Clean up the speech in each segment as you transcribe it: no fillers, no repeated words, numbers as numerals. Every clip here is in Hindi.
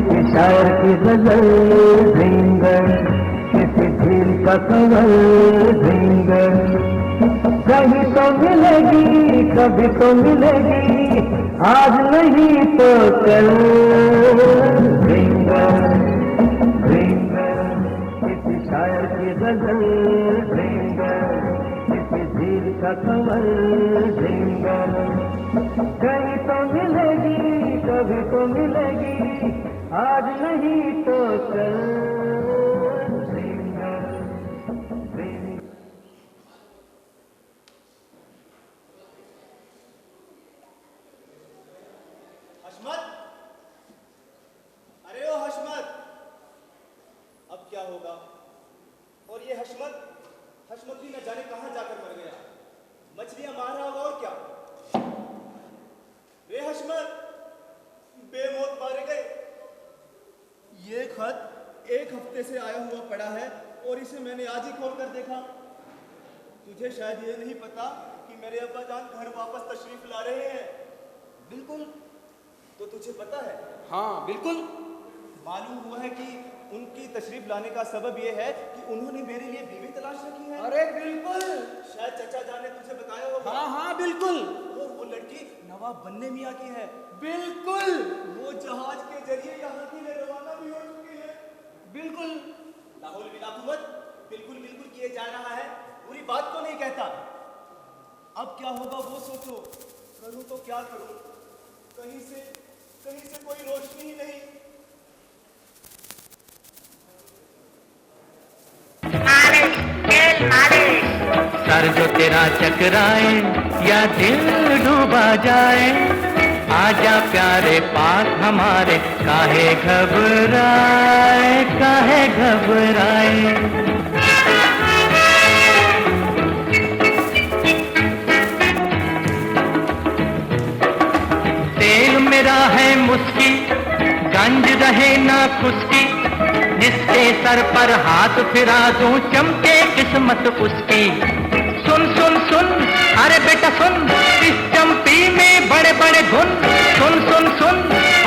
किसी शायर की गजल ढेंगर, किसी झील का कंवल ढेंगर, कहीं तो मिलेगी कभी तो मिलेगी, आज नहीं तो कल ढेंगर ढेंगर, किसी शायर की गजल ढेंगर, किसी झील का कंवल ढेंगर, कहीं तो मिलेगी कभी तो मिलेगी, आज नहीं तो कल ढेंगर ढेंगर। हशमत, अरे ओ हशमत, अब क्या होगा? और ये हशमत भी न जाने कहां जाकर मर गया। मछलियां मार रहा होगा और क्या। रे हशमत, बेमौत मारे गए। ये खत एक हफ्ते से आया हुआ पड़ा है और इसे मैंने आज ही खोल कर देखा। तुझे शायद ये नहीं पता कि मेरे अब्बा जान घर वापस तशरीफ ला रहे हैं। बिल्कुल। तो तुझे पता है? हाँ बिल्कुल। मालूम हुआ है कि उनकी तशरीफ लाने का सबब यह है कि उन्होंने मेरे लिए बीवी तलाश रखी है। अरे बिल्कुल। शायद चचा जान ने तुझे बताया होगा। हाँ हाँ बिल्कुल। और वो लड़की नवाब बन्ने मियाँ की है। बिल्कुल। वो जहाज के जरिए यहाँ के लिए रवाना भी हो चुकी है। बिल्कुल। लाहौल बिला कुव्वत, बिल्कुल बिल्कुल किए जा रहा है। पूरी बात को नहीं कहता। अब क्या होगा वो सोचो। करूँ तो क्या करूँ? कहीं से कोई रोशनी ही नहीं। सर जो तेरा चकराए या दिल डूबा जाए, आजा प्यारे पास हमारे, काहे घबराए काहे घबराए। तेल मेरा है मुस्की, गंज रहे ना खुशकी, जिसके सर पर हाथ फिरा दूं चमके किस्मत उसकी। सुन सुन सुन अरे बेटा सुन, इस चंपी में बड़े बड़े गुण। सुन सुन सुन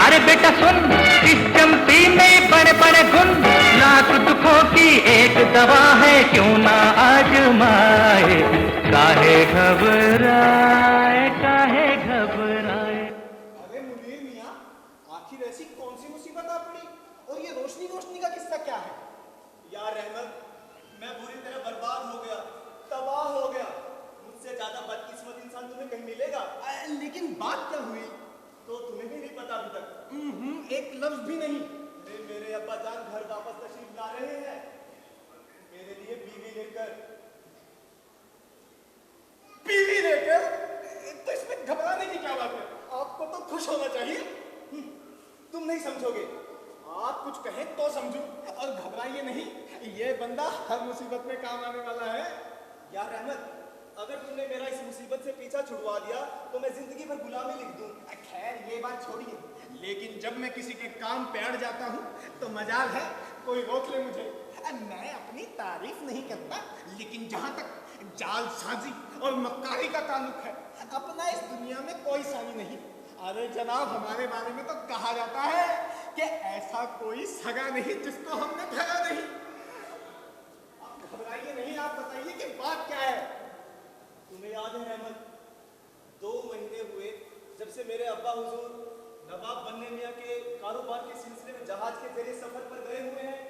अरे बेटा सुन, इस चंपी में बड़े बड़े गुण। लाख दुखों की एक दवा है, क्यों ना आजमाए, काहे घबराए काहे घबराए। अरे मुनीर मियाँ, आखिर ऐसी कौन सी मुसीबत आ पड़ी? और ये रोशनी का किस्सा क्या है? यार रहमत, मैं बुरी तरह बर्बाद हो गया, तबाह हो गया। मुझसे ज्यादा बदकिस्मत इंसान तुम्हें कहीं मिलेगा? लेकिन बात क्या हुई तो तुम्हें भी नहीं पता अभी तक? एक लफ्ज भी नहीं। मेरे अब्बा जान घर वापस तशरीफ ला रहे हैं, मेरे लिए बीवी लेकर। बीवी लेकर? तो इसमें घबराने की क्या बात है? आपको तो खुश होना चाहिए। तुम नहीं समझोगे। आप कुछ कहें तो समझो, और घबराइए नहीं, ये बंदा हर मुसीबत में काम आने वाला है। यार अहमद, अगर तुमने मेरा इस मुसीबत से पीछा छुड़वा दिया तो मैं जिंदगी भर गुलामी लिख दूं। खैर ये बात छोड़िए, लेकिन जब मैं किसी के काम पे अड़ जाता हूँ तो मजाल है कोई रोक ले मुझे। मैं अपनी तारीफ नहीं करता, लेकिन जहाँ तक जालसाजी और मक्कारी का ताल्लुक है, अपना इस दुनिया में कोई सानी नहीं। अरे जनाब, हमारे बारे में तो कहा जाता है कि ऐसा कोई सगा नहीं जिसको हमने धरा नहीं। आप घबराइए नहीं, आप बताइए कि बात क्या है। तुम्हें याद है रहमत, 2 महीने हुए जब से मेरे अब्बा हुजूर नवाब बन्ने मियाँ के कारोबार के सिलसिले में जहाज के जरिए सफर पर गए हुए हैं।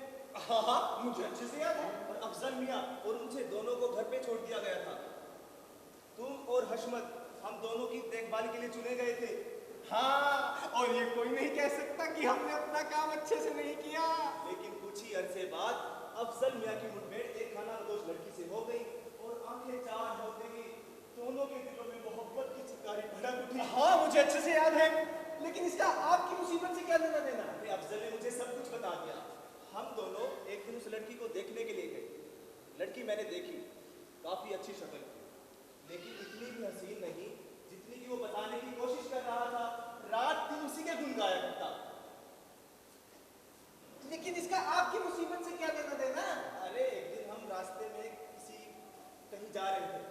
हाँ, मुझे अच्छे से याद है। और अफजल मियाँ और मुझे दोनों को घर पे छोड़ दिया गया था। तुम और हशमत हम दोनों की देखभाल के लिए चुने गए थे। हाँ, और ये कोई नहीं कह सकता कि हमने अपना काम अच्छे से नहीं किया। लेकिन कुछ ही अरसे बाद अफजल मियाँ की मुठभेड़ एक खानाबदोश लड़की से हो गई और आंखें चार होते ही दोनों के दिलों में मोहब्बत की चिंगारी भड़क उठी। हाँ, मुझे अच्छे से याद है, लेकिन इसका आपकी मुसीबत से क्या लेना देना? अफजल ने मुझे सब कुछ बता दिया। हम दोनों एक दिन उस लड़की को देखने के लिए गए। लड़की मैंने देखी, काफी अच्छी शक्ल थी, लेकिन इतनी भी हसीन नहीं जितनी कि वो बताने की कोशिश कर रहा था। रात दिन उसी के गुण गाया करता। लेकिन इसका आपकी मुसीबत से क्या लेना देना? अरे एक दिन हम रास्ते में कहीं जा रहे थे।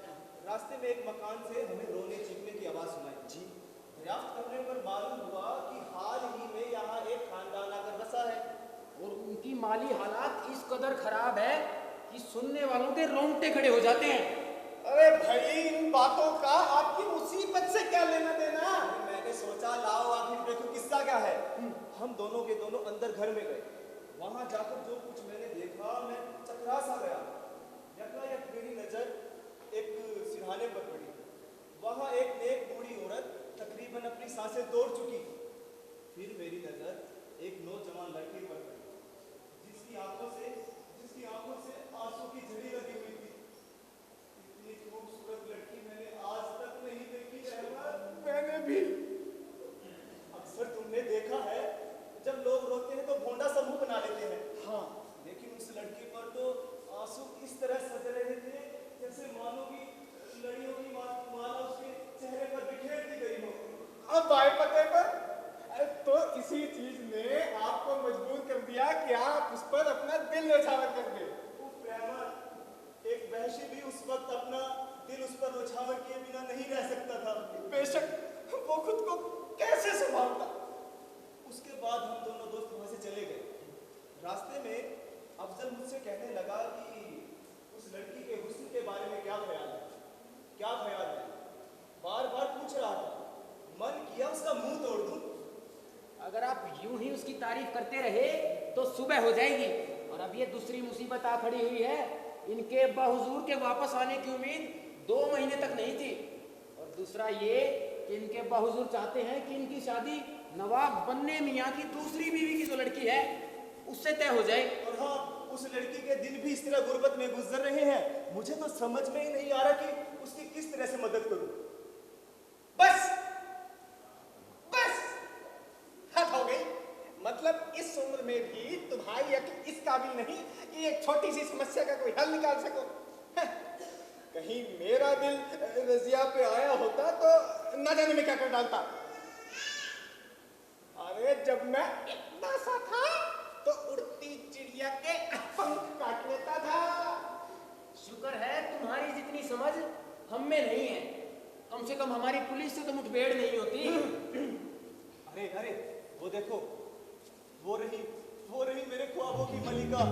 रास्ते में एक मकान से हमें रोने चीखने की आवाज सुनाई। जी। दरियाफ्त करने पर मालूम हुआ कि हाल ही में यहाँ एक खानदान आकर बस माली हालात इस कदर खराब है कि सुनने वालों के रोंगटे खड़े हो जाते हैं। अरे भाई, इन बातों का आपकी मुसीबत से क्या लेना देना? मैंने सोचा लाओ आखिर देखो किस्सा क्या है। हम दोनों के दोनों अंदर घर में गए। वहां जाकर जो कुछ मैंने देखा, मैं चकरा सा गया। यकायक मेरी नजर एक सिरहाने पर पड़ी। वहां एक नेक बूढ़ी औरत तकरीबन अपनी सांसें तोड़ चुकी। फिर मेरी नजर एक नौजवान लड़की पर पड़ी, जिसकी आंखों से आंसू की झड़ी लगी हुई थी। इतनी खूबसूरत लड़की मैंने आज तक नहीं देखी। मैंने भी। अक्सर तुमने देखा है, जब लोग रोते हैं तो भोंडा सा मुंह बना लेते हैं। हाँ, लेकिन उस लड़की पर तो आंसू इस तरह सज रहे थे जैसे मानो कि लड़ियों की माला उसके चेहरे पर बिखेर दी गई हो। अब आए पते पर तो इसी चीज ने आपको मजबूर कर दिया कि आप उस पर अपना दिल न्यौछावर कर दे। एक वहशी भी उस वक्त अपना दिल उस पर न्यौछावर किए बिना नहीं रह सकता था। बेशक वो खुद को कैसे संभालता। उसके बाद हम दोनों दोस्त वहां से चले गए। रास्ते में अफजल मुझसे कहने लगा कि उस लड़की के हुस्न के बारे में क्या ख्याल है। बार बार पूछ रहा था। मन किया उसका मुंह तोड़ दूं। अगर आप यूं ही उसकी तारीफ करते रहे तो सुबह हो जाएगी। और अब ये दूसरी मुसीबत आ खड़ी हुई है। इनके बाहुजूर के वापस आने की उम्मीद 2 महीने तक नहीं थी। और दूसरा ये कि इनके बाहुजूर चाहते हैं कि इनकी शादी नवाब बन्ने मियाँ की दूसरी बीवी की जो लड़की है उससे तय हो जाए। और हाँ, उस लड़की के दिन भी इस तरह गुर्बत में गुजर रहे हैं। मुझे तो समझ में ही नहीं आ रहा कि उसकी किस तरह से मदद करूं। बस हद हो गई। मतलब इस उम्र में भी तुम्हारी अक्ल इस काबिल नहीं कि एक छोटी सी समस्या का कोई हल निकाल सको। कहीं मेरा दिल रजिया पे आया होता तो न जाने में क्या कर डालता। अरे जब मैं इतना सा था तो उड़ती चिड़िया के पंख काट लेता था। शुक्र है तुम्हारी जितनी समझ हम में नहीं है। कम से कम हमारी पुलिस से तो मुठभेड़ नहीं होती। अरे वो देखो, वो रही मेरे ख्वाबों की मलिका।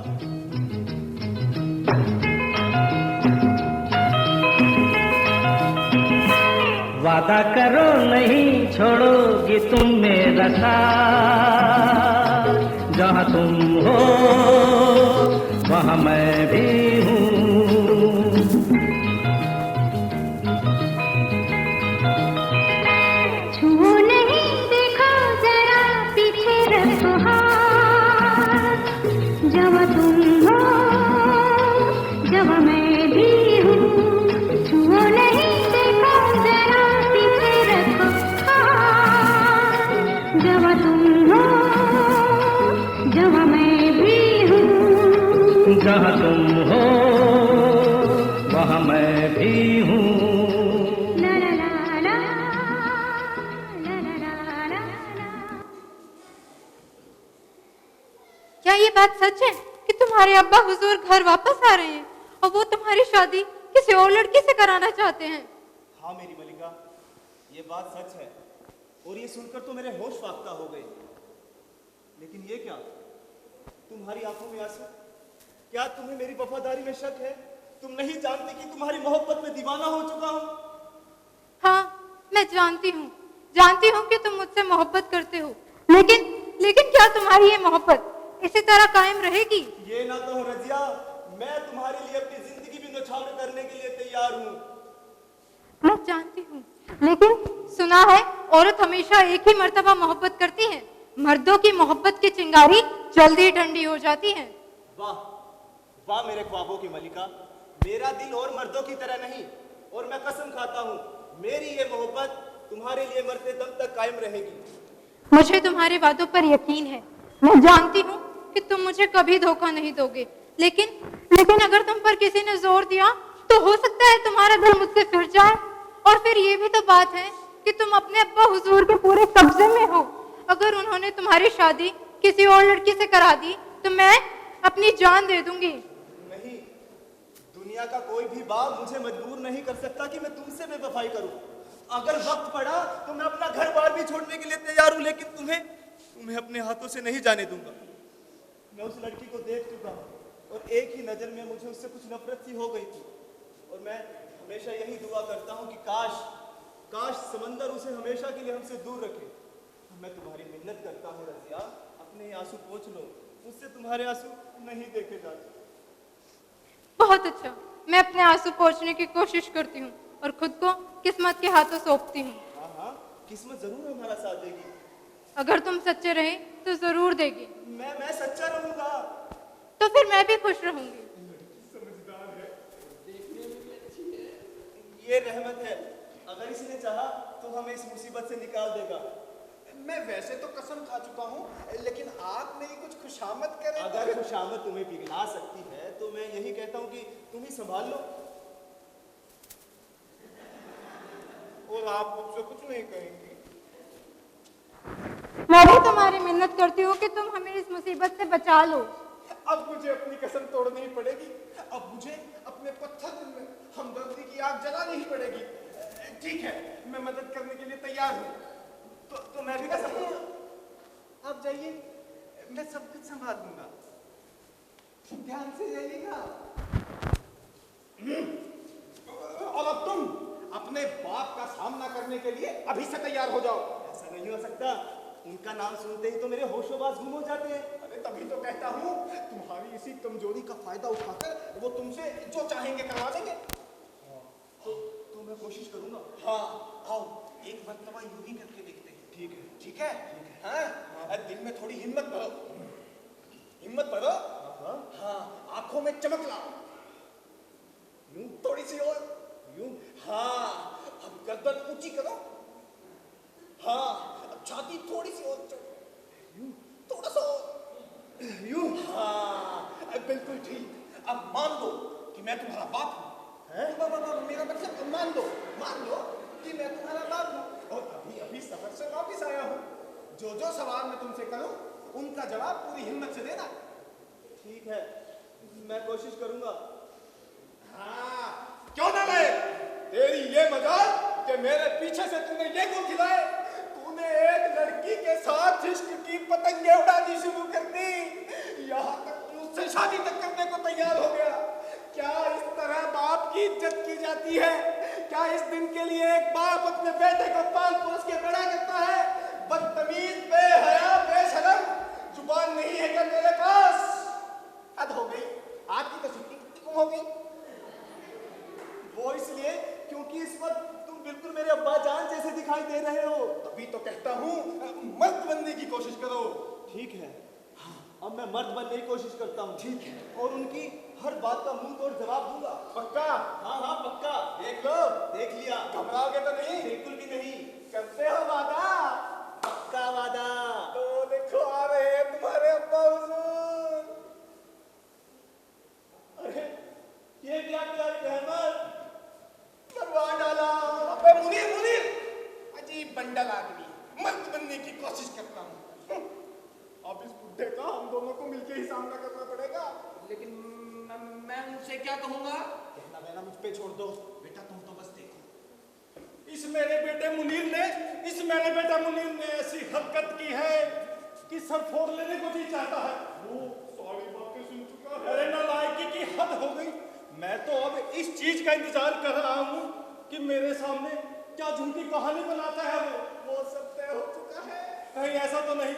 वादा करो नहीं छोड़ोगे तुम मेरा साथ। जहाँ तुम हो वहाँ मैं भी हूँ। छुओ नहीं देखो जरा पीछे रखो हाथ। जहाँ तुम हो जहाँ मैं भी हूँ। छुओ नहीं देखो जरा पीछे रखो हाथ। जहाँ तुम हो जहाँ मैं भी हूँ। जहाँ तुम हो वहाँ मैं भी हूँ। ला ला ला ला ला ला ला ला ला। क्या ये बात सच है कि तुम्हारे अब्बा हुजूर घर वापस आ रहे हैं और वो तुम्हारी शादी किसी और लड़की से कराना चाहते हैं? हाँ मेरी मलिका, ये बात सच है। और ये सुनकर तो मेरे होश फाख्ता हो गए। लेकिन ये क्या, तुम्हारी आंखों में आंसू? क्या तुम्हें मेरी वफादारी में शक है? तुम नहीं जानती कि तुम्हारी मोहब्बत में दीवाना हो चुका हूँ? हाँ, मैं जानती हूँ कि तुम मुझसे मोहब्बत करते हो। लेकिन क्या तुम्हारी ये मोहब्बत इसी तरह कायम रहेगी? ये ना कहो रजिया, मैं तुम्हारे लिए अपनी जिंदगी भी न्यौछावर करने के लिए तैयार हूँ। मैं जानती हूँ, लेकिन सुना है औरत हमेशा एक ही मर्तबा मोहब्बत करती है। मर्दों की मोहब्बत की चिंगारी जल्दी ठंडी हो जाती है। वाह वाह मेरे ख्वाबों की मलिका, मेरा दिल और मर्दों की तरह नहीं। और मैं कसम खाता हूँ, मेरी ये मोहब्बत तुम्हारे लिए मरते दम तक कायम रहेगी। मुझे तुम्हारे वादों पर यकीन है। मैं जानती हूँ कि तुम मुझे कभी धोखा नहीं दोगे। लेकिन अगर तुम पर किसी ने जोर दिया तो हो सकता है तुम्हारा दिल मुझसे फिर जाए। और फिर ये भी तो बात है कि तुम अपने अब्बा हुजूर के पूरे कब्जे में हो। अगर उन्होंने तुम्हारी शादी किसी और लड़की से करा दी तो मैं अपनी जान दे दूंगी। नहीं, दुनिया का कोई भी बाप मुझे मजबूर नहीं कर सकता कि मैं तुमसे बेवफाई करूं। अगर वक्त पड़ा तो मैं अपना घर बार भी छोड़ने के लिए तैयार हूं, लेकिन तुम्हें अपने हाथों से नहीं जाने दूंगा। मैं उस लड़की को देख चुका हूँ और एक ही नज़र में मुझे उससे कुछ नफरत सी हो गई थी। और मैं हमेशा यही दुआ करता हूँ कि काश समंदर उसे हमेशा के लिए हमसे दूर रखे। मैं तुम्हारी मिन्नत करता हूँ रजिया, अपने ये आंसू पोंछ लो, मुझसे तुम्हारे आंसू नहीं देखे जाते। बहुत अच्छा, मैं अपने आंसू पोंछने की कोशिश करती हूँ और खुद को किस्मत के हाथों सौंपती हूँ। हाँ हाँ, किस्मत जरूर हमारा साथ देगी। अगर तुम सच्चे रहे तो जरूर देगी। मैं सच्चा रहूंगा। तो फिर मैं भी खुश रहूंगी। समझदार है, देखने में भी अच्छी है। ये रहमत है, अगर इसने चाहा तो हमें इस मुसीबत से निकाल देगा। मैं वैसे तो कसम खा चुका हूँ, लेकिन आप नहीं कुछ खुशामद करें। अगर खुशामद तुम्हें पिघला सकती है तो मैं यही कहता हूँ कि तुम ही संभाल लो। और आप मुझसे कुछ नहीं कहेंगे। मैं भी तुम्हारी मिन्नत करती हूँ कि तुम हमें इस मुसीबत से बचा लो। अब मुझे अपनी कसम तोड़नी ही पड़ेगी। अब मुझे अपने पत्थर दिल में हमदर्दी की आग जलानी ही पड़ेगी। ठीक है, मैं मदद करने के लिए तैयार हूँ। तो मैं भी कर सकता हूँ। आप जाइए, मैं सब कुछ संभाल लूंगा। ध्यान से जाइएगा। और अब तुम अपने बाप का सामना करने के लिए अभी से तैयार हो जाओ। ऐसा नहीं हो सकता, उनका नाम सुनते ही तो मेरे होशोबाज गुम हो जाते हैं। अरे तभी तो कहता हूँ, तुम्हारी इसी कमजोरी का फायदा उठाकर वो तुमसे जो चाहेंगे करवा देंगे। तो मैं कोशिश करूंगा। हाँ, आओ एक मरतबा यूं ही करके देखते हैं। ठीक है। ठीक है? हाँ, दिल में थोड़ी हिम्मत भरो। हिम्मत भरो। हाँ, आंखों में चमक लाओ। यूं थोड़ी सी और। यूं। हाँ, अब गर्दन ऊंची करो। हाँ, अब छाती थोड़ी सी और चढ़ो। यूं, थोड़ा सा और। यूं। हाँ, बिल्कुल ठीक। अब मान लो कि मैं तुम्हारा बाप हूँ। मेरा मतलब मान लो कि मैं तुम्हारा बाप हूँ और अभी सफर से वापस आया हूँ। जो सवाल मैं तुमसे करूँ उनका जवाब पूरी हिम्मत से देना। ठीक है, मैं कोशिश करूंगा। हाँ, क्यों ना मैं? तेरी ये मजाल कि मेरे पीछे से तूने ये गुण खिलाए। तूने एक लड़की के साथ इश्क की पतंगे उड़ानी शुरू कर दी। यहाँ तक कि उससे शादी तक करने को तैयार हो गया। क्या इस तरह बाप की इज्जत की जाती है? क्या इस दिन के लिए एक बाप अपने बेटे को पाल पोस के बड़ा करता है? बदतमीज, बेहया, बेशरम, जुबान नहीं है क्या मेरे पास? हद हो गई, आपकी तो छुट्टी गुम हो गई। वो इसलिए क्योंकि इस वक्त तुम बिल्कुल मेरे अब्बा जान जैसे दिखाई दे रहे हो। तभी तो कहता हूँ, मर्द बनने की कोशिश करो। ठीक है, अब मैं मर्द बनने की कोशिश करता हूँ। ठीक है। और उनकी हर बात का मुंह तोड़ जवाब दूंगा। पक्का? हाँ पक्का। देख लो। देख लिया। घबराओगे तो नहीं? बिल्कुल भी नहीं। करते हो वादा? पक्का वादा। तो देखो आ रहे हैं तुम्हारे अब्बा हुजूर। अरे ये क्या किया रहमत? करवा डाला। अबे मुनीर, अजीब बंडल आदमी। मर्द बनने की कोशिश करता हूँ। अब इस बुढ़े का हम दोनों को मिलकर ही सामना करना पड़ेगा। लेकिन मैं उनसे क्या कहूंगा? कहना वहना मुझ पे छोड़ दो। बेटा तुम तो बस देखो। इस मेरे बेटे मुनीर ने ऐसी हरकत की है कि सर फोड़ लेने को जी चाहता है। वो सारी बातें सुन चुका है। अरे नालायकी की हद हो गई। मैं तो अब इस चीज का इंतजार कर रहा हूँ कि मेरे सामने क्या झूठी कहानी बनाता है वो सब तय हो चुका है। कहीं ऐसा तो नहीं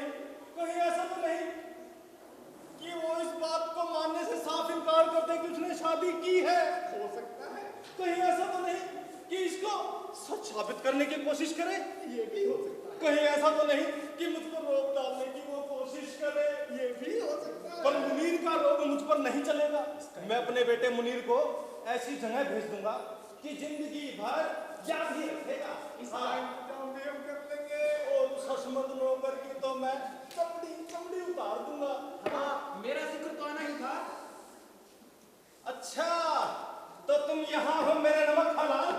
कि वो इस बात को मानने से साफ इनकार कर दे कि उसने शादी की है। हो सकता है। कहीं ऐसा तो नहीं कि इसको सच साबित करने की कोशिश करे। ये भी हो सकता है। कहीं ऐसा तो नहीं कि मुझ पर रोक डालने की वो कोशिश करे। ये भी हो सकता है। पर मुनीर का रोग मुझ पर नहीं चलेगा। मैं अपने बेटे मुनीर को ऐसी जगह भेज दूंगा कि जिंदगी भर याद ही रखेगा। काम भी हम कर लेंगे। और उस हसमत नौकर की तो मैं चमड़ी उतार दूंगा। हाँ, मेरा जिक्र तो आना ही था। अच्छा, तो तुम यहाँ हो मेरे नमक हलाल।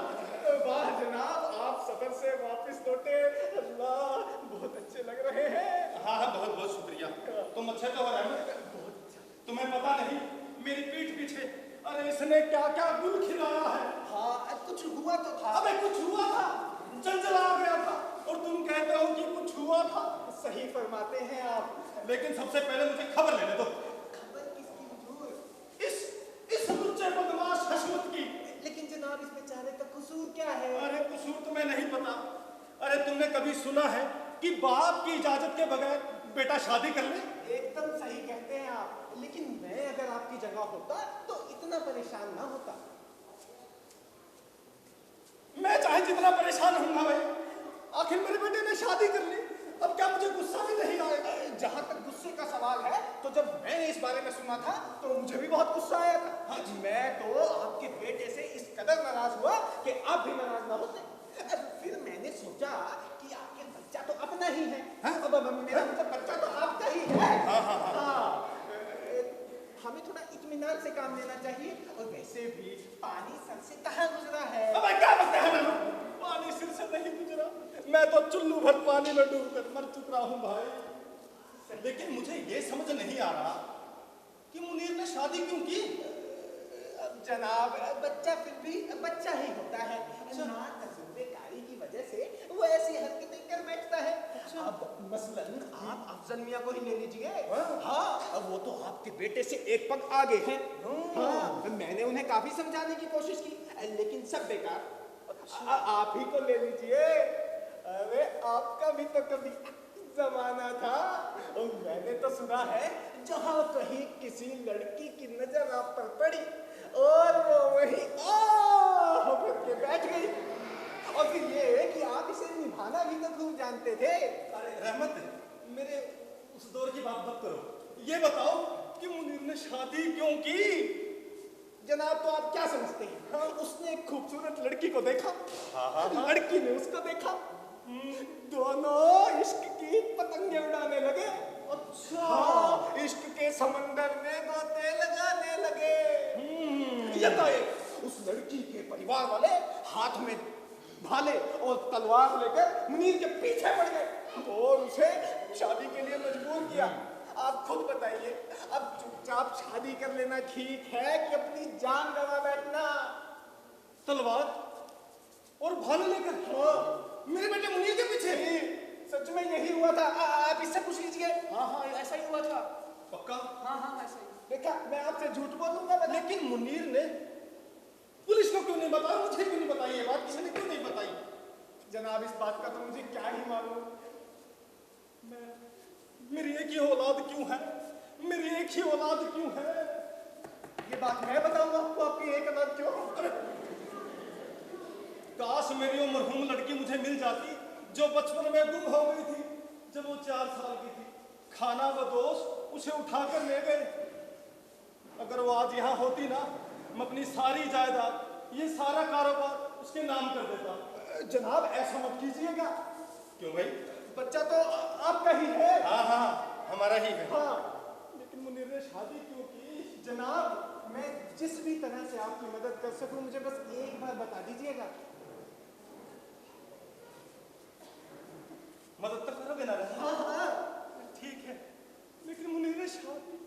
वाह जनाब, आप सफर से वापस लौटे। अल्लाह, बहुत अच्छे लग रहे हैं। हाँ बहुत बहुत शुक्रिया। तुम अच्छे तो हो रहमत। तुम्हें पता नहीं मेरी पीठ पीछे अरे इसने क्या क्या गुल खिलाया है। हाँ, कुछ हुआ तो था। अबे कुछ हुआ था, जंजल आ गया था और तुम कहते हो कि कुछ हुआ था। सही फरमाते हैं आप। लेकिन सबसे पहले मुझे खबर लेने दो। तुमने कभी सुना है कि बाप की इजाजत के बगैर बेटा शादी कर ले? एकदम सही कहते हैं आप, लेकिन मैं अगर आपकी जगह होता तो इतना परेशान ना होता। मैं चाहे जितना परेशान हूँ भाई, आखिर मेरे बेटे ने शादी कर ली, अब क्या मुझे गुस्सा भी नहीं आएगा? जहां तक गुस्से का सवाल है, तो जब मैंने इस बारे में सुना था तो मुझे भी बहुत गुस्सा आया था। मैं तो आपके बेटे से इस कदर नाराज हुआ कि आप भी नाराज ना होते। फिर मैंने सोचा कि आपके बच्चा तो अपना ही है। अब मेरा मतलब बच्चा तो आपका ही है। हमें थोड़ा इत्मीनान से काम लेना चाहिए। और वैसे भी पानी सर से कहाँ गुजरा है? अब क्या लगता है? पानी सिर से नहीं गुजरा, मैं तो चुल्लू भर पानी में डूबकर मर चुका हूँ भाई। लेकिन मुझे ये समझ नहीं आ रहा कि मुनीर ने शादी क्यों की? जनाब, बच्चा फिर भी बच्चा ही होता है। ना तजुर्बेकारी की वजह से वो ऐसी हरकतें कर बैठता है। अब मसलन आप अफजल मियाँ को ही ले लीजिए। हाँ, अब वो तो आपके बेटे से एक पग आगे हैं। हाँ, मैंने उन्हें काफी समझाने की कोशिश की, लेकिन सब बेकार। आप ही को ले लीजिए। अरे आपका भी तो कभी जमाना था। और मैंने तो सुना है जहाँ कहीं किसी लड़की की नजर आप पर पड़ी और वो वही के बैठ गई। और फिर ये कि आप इसे निभाना भी तो खूब जानते थे। अरे रहमत, मेरे उस दौर की बात मत करो। ये बताओ कि मुनीर ने शादी क्यों की? जनाब, तो आप क्या समझते हैं? हाँ, उसने एक खूबसूरत लड़की को देखा। लड़की ने उसको देखा। दोनों इश्क की पतंगे उड़ाने लगे। अच्छा। हाँ, इश्क के समंदर में गोते लगाने लगे। ये तो उस लड़की के परिवार वाले हाथ में भाले और तलवार लेकर मुनीर के पीछे पड़ गए और उसे शादी के लिए मजबूर किया। आप खुद बताइए, अब चुपचाप शादी कर लेना ठीक है कि अपनी जान गंवा बैठना? तलवार और भाले लेकर? हाँ, मेरे बेटे मुनीर के पीछे? सच में यही हुआ था। आप इससे पूछ लीजिए। हाँ, ऐसा ही हुआ था। पक्का? हाँ, ऐसा ही। देखा, मैं आपसे झूठ बोलूंगा? लेकिन मुनीर ने पुलिस को क्यों नहीं बताया? मुझे क्यों नहीं बताई ये बात? किसी ने क्यों नहीं बताई? जनाब, इस बात का तो मुझे क्या ही मालूम। मेरी एक ही औलाद क्यों है? मेरी एक ही औलाद क्यों है? ये बात मैं बताऊंगा आपको, आपकी एक औलाद क्यों? काश मेरी वो मरहूम लड़की मुझे मिल जाती जो बचपन में गुम हो गई थी जब वो 4 साल की थी। खाना व दोस्त उसे उठाकर ले गए। अगर वो आज यहाँ होती ना, मैं अपनी सारी जायदाद, ये सारा कारोबार उसके नाम कर देता। जनाब, ऐसा मत कीजिएगा। क्यों भाई? बच्चा तो आपका ही है। हाँ, हमारा ही है। हाँ, लेकिन मुनीर ने शादी क्यों की? जनाब, मैं जिस भी तरह से आपकी मदद कर सकूं, मुझे बस एक बार बता दीजिएगा। मदद तो करोगे ना? हाँ, ठीक है, लेकिन मुनीर ने शादी।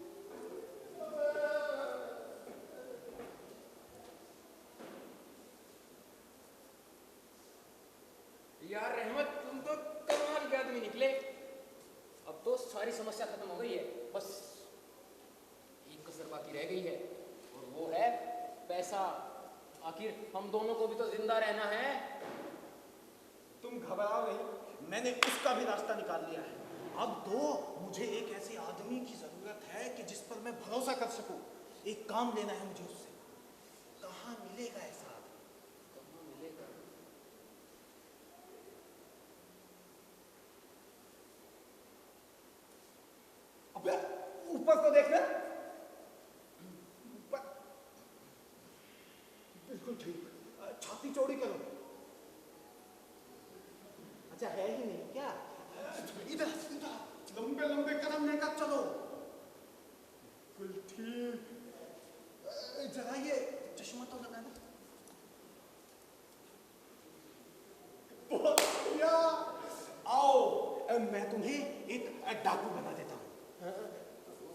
यार रहमत, तुम तो कमाल के आदमी निकले। अब तो सारी समस्या खत्म हो गई है, बस एक कसर बाकी रह गई है और वो है पैसा। आखिर हम दोनों को भी तो जिंदा रहना है। तुम घबराओ नहीं, मैंने उसका भी रास्ता निकाल लिया है। अब तो मुझे एक ऐसे आदमी की जरूरत है कि जिस पर मैं भरोसा कर सकूं। एक काम लेना है मुझे उससे। कहाँ मिलेगा ऐसा आदमी? कहाँ मिलेगा? अबे, ऊपर तो देखना। ऊपर बिल्कुल ठीक। छाती चौड़ी करो। अच्छा, है ही नहीं क्या? इधर लंबे लंबे कदम लेकर चलो। बिल्कुल ठीक। जरा ये चश्मा तो लगाना। बहुत बढ़िया। आओ, मैं तुम्हें एक डाकू बना देता हूँ।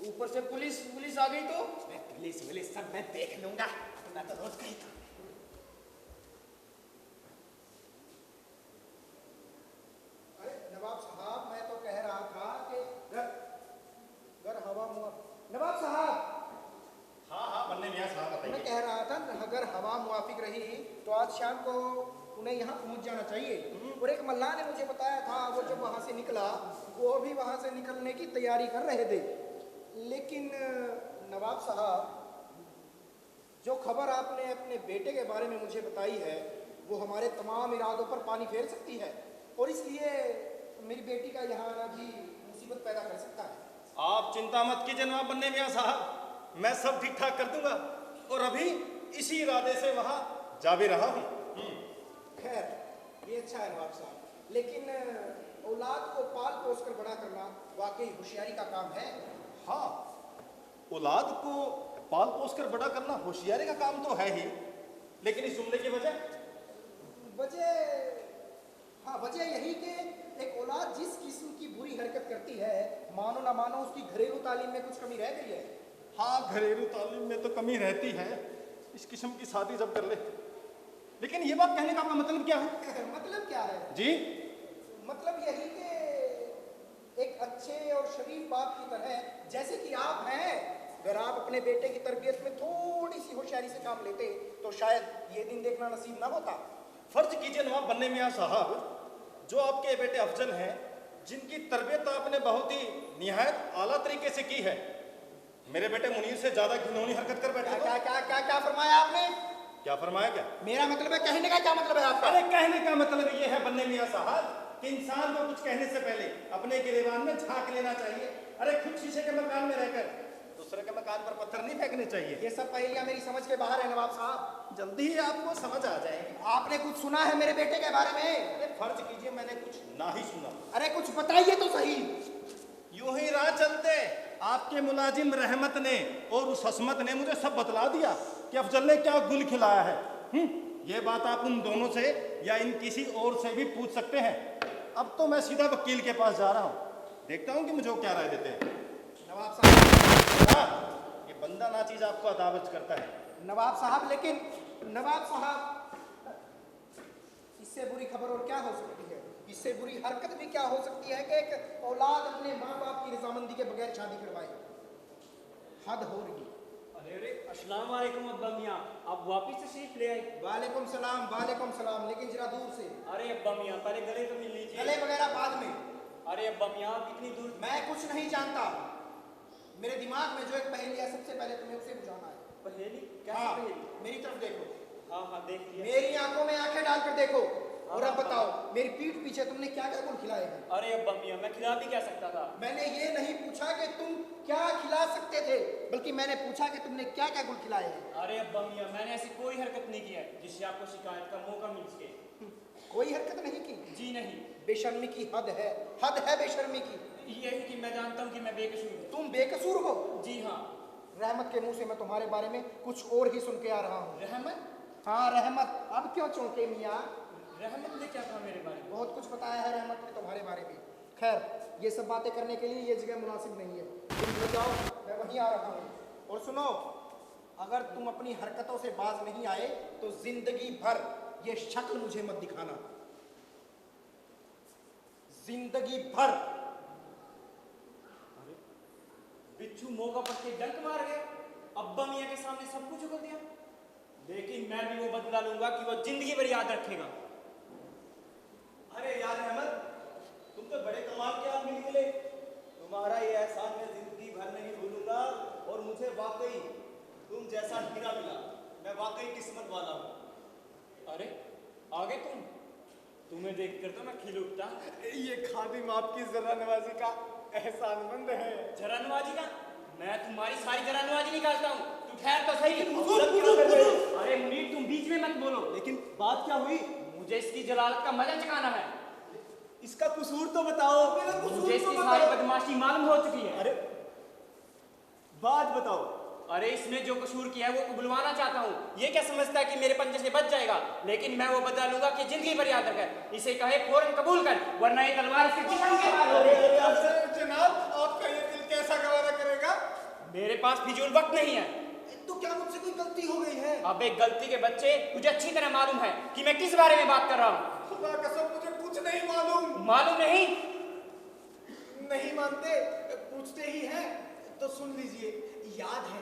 ऊपर से पुलिस आ गई तो? पुलिस सब मैं देख लूंगा। अपना तो रोज का ही काम। नवाब साहब, मैं तो कह रहा था कि अगर हवा नवाब साहब। हाँ, बन्ने मियां साहब बताइए। मैं कह रहा था अगर हवा मुआफिक रही तो आज शाम को उन्हें यहाँ पहुँच जाना चाहिए। और एक मल्लाह ने मुझे बताया था, वो जब वहाँ से निकला वो भी वहाँ से निकलने की तैयारी कर रहे थे। लेकिन नवाब साहब, जो खबर आपने अपने बेटे के बारे में मुझे बताई है वो हमारे तमाम इरादों पर पानी फेर सकती है, और इसलिए मेरी बेटी का यहाँ आना भी मुसीबत पैदा कर सकता है। आप चिंता मत कीजिए नवाब बन्ने मियां साहब, मैं सब ठीक ठाक कर दूंगा, और अभी इसी इरादे से वहां जा भी रहा हूं। खैर ये अच्छा है नवाब साहब, लेकिन औलाद को पाल पोस कर बड़ा करना वाकई होशियारी का काम है। हाँ, औलाद को पाल पोस कर बड़ा करना होशियारी का काम तो है ही, लेकिन इस जुमले की वजह यही कि एक औलाद जिस किस्म की बुरी हरकत करती है, मानो ना मानो उसकी घरेलू तालीम में कुछ कमी रह गई है। हाँ, घरेलू तालीम में तो कमी रहती है, इस किस्म की शादी जब कर ले। लेकिन ये बात कहने का आपका मतलब क्या है? मतलब क्या है जी? मतलब यही कि एक अच्छे और शरीफ बाप की तरह जैसे कि आप हैं, अगर आप अपने बेटे की तरबियत में थोड़ी सी होशियारी से काम लेते तो शायद ये दिन देखना नसीब ना होता। फर्ज कीजिए नवाब बन्ने मियां साहब, जो आपके बेटे अफजल हैं, जिनकी तरबियत आपने बहुत ही निहायत आला तरीके से की है, मेरे बेटे मुनीर से ज्यादा घिनौनी हरकत कर बैठे। क्या क्या क्या क्या फरमाया आपने? क्या फरमाया? क्या मेरा मतलब है, कहने का क्या मतलब है आपका? अरे कहने का मतलब ये है बन्ने मियां साहब कि इंसान को कुछ कहने से पहले अपने गिरेबान में झांक लेना चाहिए। अरे खुद शीशे के मकान में रहकर दूसरे के मकान पर पत्थर नहीं फेंकने चाहिए। ये सब पहेलियां मेरी समझ के बाहर है नवाब साहब, जल्दी ही आपको समझ आ जाएगी। आपने कुछ सुना है मेरे बेटे के बारे में? अरे फर्ज कीजिए मैंने कुछ ना ही सुना। अरे कुछ बताइए तो सही। यूं ही राह चलते आपके मुलाजिम रहमत ने और उस हसमत ने मुझे सब बतला दिया कि अफजल ने क्या गुल खिलाया है। ये बात आप उन दोनों से या इन किसी और से भी पूछ सकते हैं। अब तो मैं सीधा वकील के पास जा रहा हूँ, देखता हूँ कि मुझे वो क्या राय देते हैं। नवाब साहब, हाँ, ये बंदा नाचीज आपको अदावत करता है। नवाब साहब, लेकिन नवाब साहब, इससे बुरी खबर और क्या हो सकती है? इससे बुरी हरकत भी क्या हो सकती है कि एक औलाद अपने माँ बाप की रजामंदी के बगैर शादी करवाए? हद हो रही। अरे अस्सलाम वालेकुम अब्बा मियाँ, आप वापिस तशरीफ ले आए। वालेकुम सलाम, लेकिन जरा दूर से। अरे अब्बा मियाँ, पहले गले तो मिल लीजिए। गले वगैरह बाद में। अरे अब्बा मियाँ, आप इतनी दूर। मैं कुछ नहीं जानता, मेरे दिमाग में जो एक पहेली है सबसे पहले तुम्हें उसे बुझाना है। पहेली? क्या हाँ, पहेली? मेरी तरफ देखो। हाँ हाँ, देख लिया। मेरी आंखों में आंखें डालकर देखो, और अब बताओ मेरी पीठ पीछे तुमने क्या क्या गुल खिलाए हैं? अरे अब्बा मियाँ, मैं खिला भी क्या सकता था। मैंने ये नहीं पूछा कि तुम क्या खिला सकते थे, बल्कि मैंने पूछा कि तुमने क्या क्या गुल खिलाए हैं। अरे अब्बा मियाँ, मैंने ऐसी कोई हरकत नहीं की है जिससे आपको शिकायत का मौका मिल सके। कोई हरकत नहीं की? जी नहीं। बेशर्मी की हद है बेशर्मी की। यही कि मैं जानता हूँ कि मैं बेकसूर हूँ। तुम बेकसूर हो? जी हाँ। रहमत के मुंह से मैं तुम्हारे बारे में कुछ और ही सुन के आ रहा हूँ। रहमत? हाँ रहमत। अब क्यों चौंके मियाँ? रहमत ने क्या कहा मेरे बारे में? बहुत कुछ बताया है रहमत ने तुम्हारे बारे में। खैर ये सब बातें करने के लिए ये जगह मुनासिब नहीं है, तुम घर जाओ, मैं वहीं आ रहा हूँ। और सुनो, अगर तुम अपनी हरकतों से बाज नहीं आए तो जिंदगी भर ये शक्ल मुझे मत दिखाना, जिंदगी भर। बिच्छू मौका पर के डंक मार गया, अब्बा मियाँ के सामने सब कुछ उगल दिया। लेकिन मैं भी वो बदला लूंगा कि वो जिंदगी भर याद रखेगा। अरे यार अहमद, तुम तो बड़े कमाल के आदमी निकले। तुम्हारा ये एहसान मैं जिंदगी भर नहीं भूलूंगा, और मुझे वाकई तुम जैसा हीरा मिला, मैं वाकई किस्मत वाला हूँ। अरे आगे तुम्हें देखकर तो मैं खिल उठता। ये खादिम आपकी जरा नवाजी का एहसानमंद है। जरा नवाजी का? मैं तुम्हारी सारी जरा नवाजी निकालता हूँ। तू ठहर तो सही। अरे मुनीर, तुम बीच में मत बोलो। लेकिन बात क्या हुई? मुझे इसकी जलालत का मजा चखाना है। इसका कसूर तो बताओ। मुझे इसकी सारी बदमाशी मालूम हो चुकी है। अरे बात बताओ। अरे इसने जो कसूर किया है वो बुलवाना चाहता हूँ। ये क्या समझता है कि मेरे पंजे से बच जाएगा, लेकिन मैं वो बदला लूंगा कि जिंदगी भर याद रखे। इसे कहे फौरन कबूल कर, वरना ये तलवार इसके जिस्म के मार होगी। जनाब, आपका ये दिल कैसा गवारा करेगा? मेरे पास फिजूल वक्त नहीं है। तो क्या मुझसे कोई गलती हो गई है? अब एक गलती के बच्चे, मुझे अच्छी तरह मालूम है कि मैं किस बारे में बात कर रहा हूँ। खुदा कसम मुझे कुछ नहीं मालूम। मालूम नहीं? नहीं मानते? पूछते ही हैं तो सुन लीजिए। याद है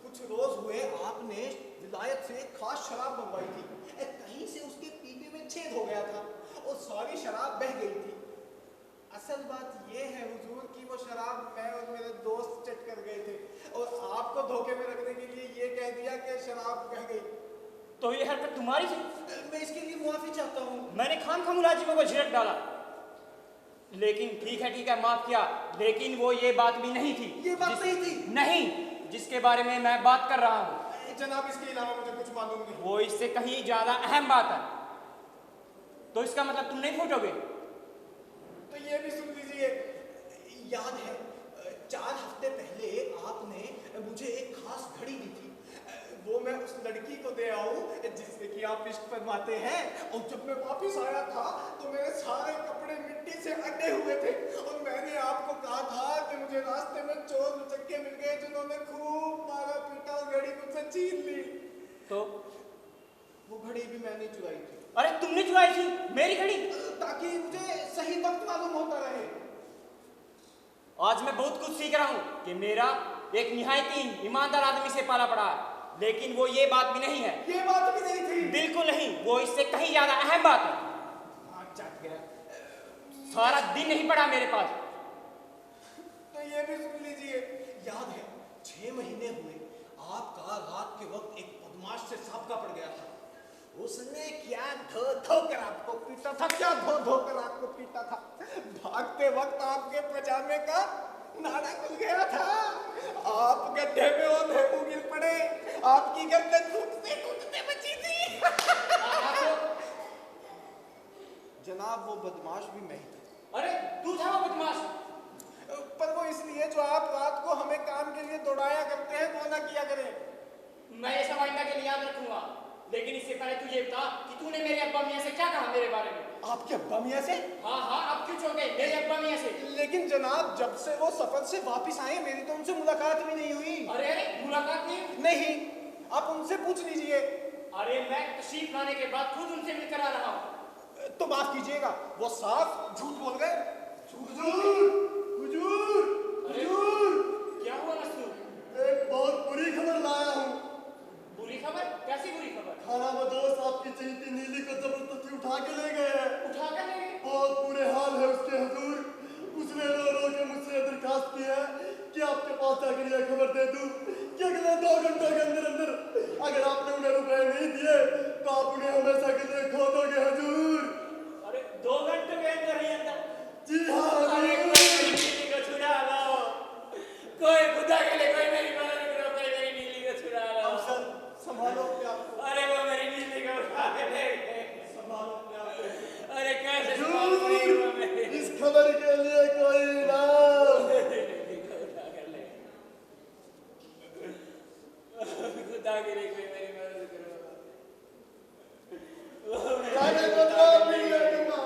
कुछ रोज हुए आपने विलायत से एक खास शराब मंगवाई थी, कहीं से उसके पीपे में छेद हो गया था और सारी शराब बह गई थी। असल बात ये है हुजूर कि वो शराब मैं और मेरे दोस्त चट कर गए थे और आपको धोखे में रखने के लिए ये कह दिया कि शराब बह गई। तो ये हरकत तुम्हारी थी? मैं इसके लिए मुआफी चाहता हूँ। मैंने खामखा मुलाजिमों को झिड़क डाला, लेकिन ठीक है माफ किया, लेकिन वो ये बात भी नहीं थी। ये बात नहीं थी? नहीं, जिसके बारे में मैं बात कर रहा हूँ। जनाब इसके अलावा मुझे कुछ मालूम नहीं। वो इससे कहीं ज्यादा अहम बात है। तो इसका मतलब तुम नहीं फूटोगे? तो ये भी सुन लीजिए, याद है 4 हफ्ते पहले आपने मुझे एक खास घड़ी दी थी, वो मैं उस लड़की को दे आऊं जिससे कि आप इश्क फरमाते हैं। और जब मैं वापस आया था तो मेरे सारे कपड़े मिट्टी से अड्डे हुए थे और मैंने आपको कहा था कि मुझे रास्ते में चोर लुचक्के मिल गए जिन्होंने खूब मारा पीटा और घड़ी मुझसे छीन ली। तो वो घड़ी भी मैंने चुराई थी। अरे तुमने चुराई थी मेरी घड़ी? ताकि मुझे सही वक्त मालूम होता रहे। आज मैं बहुत कुछ सीख रहा हूँ कि मेरा एक निहायती ईमानदार आदमी से पाला पड़ा है, लेकिन वो ये बात भी नहीं है। ये बात भी नहीं थी? बिल्कुल नहीं, वो इससे कहीं ज्यादा अहम बात है। चट गया। सारा दिन नहीं पड़ा मेरे पास। तो ये भी सुन लीजिए, याद है 6 महीने हुए आपका रात के वक्त एक बदमाश से साबका पड़ गया था। उसने क्या धो कर आपको पीटा था, क्या धो कर आपको पीटा था। भागते वक्त आपके पजामे का नाड़ा खुल गया था, आप गड्ढे में ओंधे मुंह गिर पड़े, आपकी गर्दन कूदते बची थी। जनाब वो बदमाश भी मैं ही था। अरे तू था वो बदमाश? पर वो इसलिए जो आप रात को हमें काम के लिए दौड़ाया करते हैं वो ना किया करें। मैं ये सब आइंदा के लिए याद रखूंगा, लेकिन इससे पहले तू ये बता कि तूने मेरे अब्बा मियां से क्या कहा मेरे बारे में? आपके अब्बा मियां से? हाँ, अब क्यों छोड़ गए मेरे अब्बा मियां से? लेकिन जनाब जब से वो सफर से वापस आए मेरी तो उनसे मुलाकात भी नहीं हुई। अरे मुलाकात नहीं? नहीं, आप उनसे पूछ लीजिए। अरे मैं तशरीफ लाने के बाद खुद उनसे मिलकर आ रहा हूँ। तो माफ कीजिएगा, वो साफ झूठ बोल गए। अरे क्या हुआ मस्तूर? एक बहुत बुरी खबर लाया हूँ। बुरी खबर? कैसी बुरी खबर? खाना बदोश आपकी चहीती नीली को जबरदस्ती उठा के ले गए हैं। उठा कर ले गए? बहुत बुरे हाल है उसके हुजूर। उसने रो के मुझसे दरखास्त की है कि आपके पास जाकर यह खबर दे दूं कि अगले 2 घंटों के अंदर अंदर अगर आपने उन्हें रुपए नहीं दिए तो आप उन्हें हमेशा के लिए खो दोगे हुजूर। अरे 2 घंटे के अंदर ही अंदर? जी हाँ। अरे कोई मेरी नीली को छुड़ा लाओ, कोई खुदा के लिए कोई मेरी मदद करो, कोई मेरी नीली को छुड़ा लाओ। सर संभालो अपने आप को। अरे वो मेरी नीली को उठा के ले गए। संभालो अपने आप को। अरे कैसे संभालूंगी वो मेरी? इस खबर के लिए कोई इनाम। उठा कर ले। खुदा के लिए कोई मेरी मदद करो। जाने को जवाब नहीं लगेगा।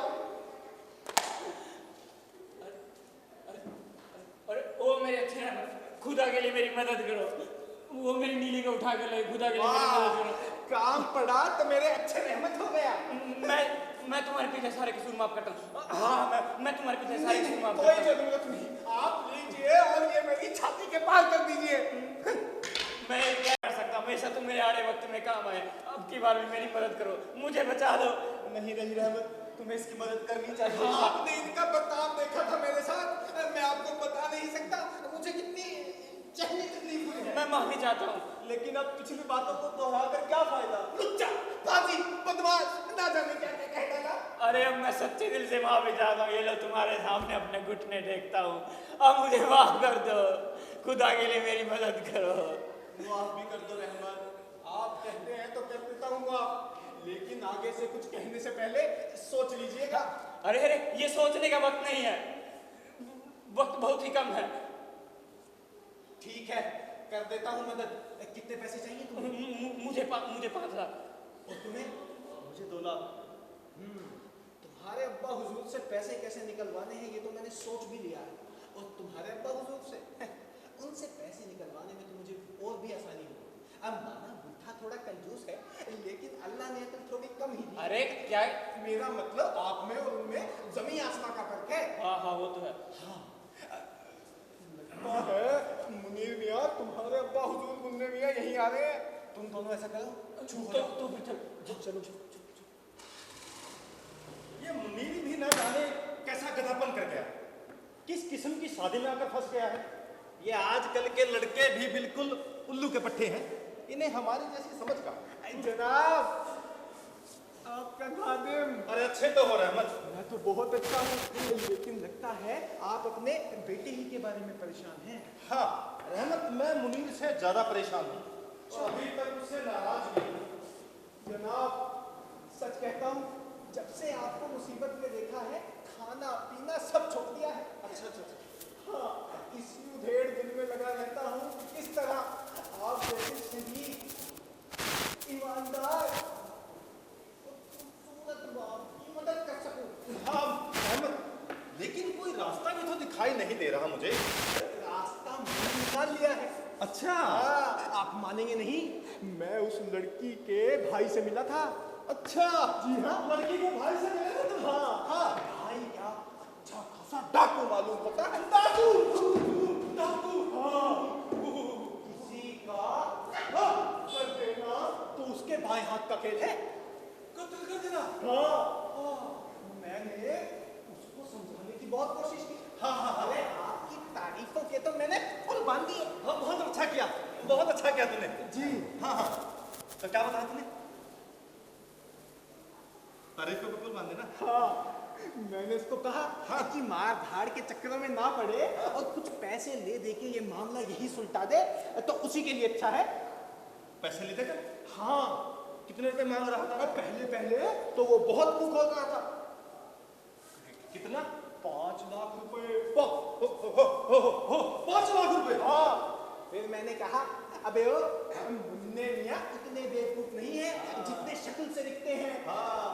अरे ओ मेरे अच्छे रहमत, खुदा के लिए मेरी मदद करो, वो मेरी नीली को उठा कर ले, खुदा के लिए मेरी मदद करो। काम पड़ा तो मेरे अच्छे रहमत हो गया। मैं तुम्हारे पीछे सारे कसूर माफ करता हूँ। हाँ, मैं तुम्हारे पीछे सारे कसूर माफ कोई करता हूँ। जरूरत नहीं, आप लीजिए और ये मेरी छाती के पार कर दीजिए। मैं क्या कर सकता हूँ, हमेशा तुम मेरे आड़े वक्त में काम आए। अब की बार भी मेरी मदद करो, मुझे बचा दो। नहीं रही रहमत, तुम्हें इसकी मदद करनी चाहिए। आपने इनका बर्ताव देखा था मेरे साथ, मैं आपको बता नहीं सकता मुझे कितनी चहनी तकलीफ हुई है। मैं माफी चाहता हूँ। लेकिन अब पिछली बातों को दोहराकर क्या फायदा। लुच्चा, बाजी, बदमाश, ना जाने क्या क्या कह डाला। अरे अब मैं सच्चे दिल से माफी चाहता हूँ। ये लो तुम्हारे सामने अपने घुटने टेकता हूँ, अब मुझे माफ कर दो। खुदा के लिए मेरी मदद करो। माफ भी कर दो रहमत, आप कहते हैं तो कर देता हूँ माफ, लेकिन आगे से कुछ कहने से पहले सोच लीजिएगा। अरे ये सोचने का वक्त नहीं है, वक्त बहुत ही कम है। ठीक है, कर देता हूँ मदद। कितने पैसे चाहिए तुम्हें? मुझे 5 लाख। और तुम्हें? मुझे 2 लाख। तुम्हारे अब्बा हुजूर से पैसे कैसे निकलवाने हैं ये तो मैंने सोच भी लिया है। और तुम्हारे अब्बा हुजूर से उनसे पैसे निकलवाने में तो मुझे और भी आसानी होगी। अब माना बुढ़ा थोड़ा कंजूस है, लेकिन अल्लाह ने अकल थोड़ी कम ही दी। अरे क्या? मेरा मतलब आप में और उनमें जमीन आसमां का फर्क है। हाँ वो तो है। लगता है मुनीर मियाँ तुम्हारे अब्बा हुजूर मुन्ने मियाँ यहीं आ रहे हैं। तुम दोनों ऐसा करो, तो फिर चलो। शादी में आकर फंस गया है। ये आजकल के लड़के भी बिल्कुल उल्लू के पट्टे हैं, इन्हें हमारी जैसी समझ का। जनाब, आपका खादिम। अरे अच्छे तो हो रहमत। मैं तो बहुत अच्छा हूँ, लेकिन लगता है आप अपने बेटे ही के बारे में परेशान हैं। हाँ रहमत, मैं मुनीर से ज्यादा परेशान हूँ, अभी तक उससे नाराज नहीं हूँ। जनाब, सच कहता हूँ, जब से आपको मुसीबत में देखा है, खाना पीना सब छोड़ दिया है। अच्छा अच्छा अच्छा। हाँ, इसी उधेड़ दिल में लगा रहता हूँ कि किस तरह आप जैसे शरीफ, ईमानदार, खूबसूरत बाप की मदद कर सकूं। हाँ रहमत, लेकिन कोई रास्ता भी तो दिखाई नहीं दे रहा मुझे। रास्ता मैंने निकाल लिया है। अच्छा हाँ, आप मानेंगे नहीं, मैं उस लड़की के भाई से मिला था। अच्छा। जी हाँ, लड़की के भाई से मिले थे तुम? हाँ हाँ। भाई क्या अच्छा खासा डाकू मालूम होता है। डाकू डाकू, हाँ। किसी का कर देना तो उसके बाएं हाथ का खेल है। कत्ल कर देना। हाँ, मैंने उसको समझाने की बहुत कोशिश की। हाँ हाँ हाँ। अरे आपकी तारीफों के तो मैंने फुल बांध दिए। हाँ बहुत अच्छा किया, बहुत अच्छा किया तूने। जी हाँ हाँ, तो क्या बताया तूने? तारीफ को बिल्कुल मान देना। हाँ, मैंने उसको कहा कि मार धाड़ के चक्करों में ना पड़े और कुछ पैसे ले दे के ये मामला यही सुलटा दे तो उसी के लिए अच्छा है। पैसे ले देगा? हाँ, कितने रुपए मांग रहा था? पहले पहले तो वो बहुत मुख हो रहा था। कितना? 5 लाख रुपए। 5 लाख रुपए? हाँ, फिर मैंने कहा अबे ओ, मुन्ने मियाँ इतने बेवकूफ नहीं है जितने शक्ल से दिखते हैं। हाँ।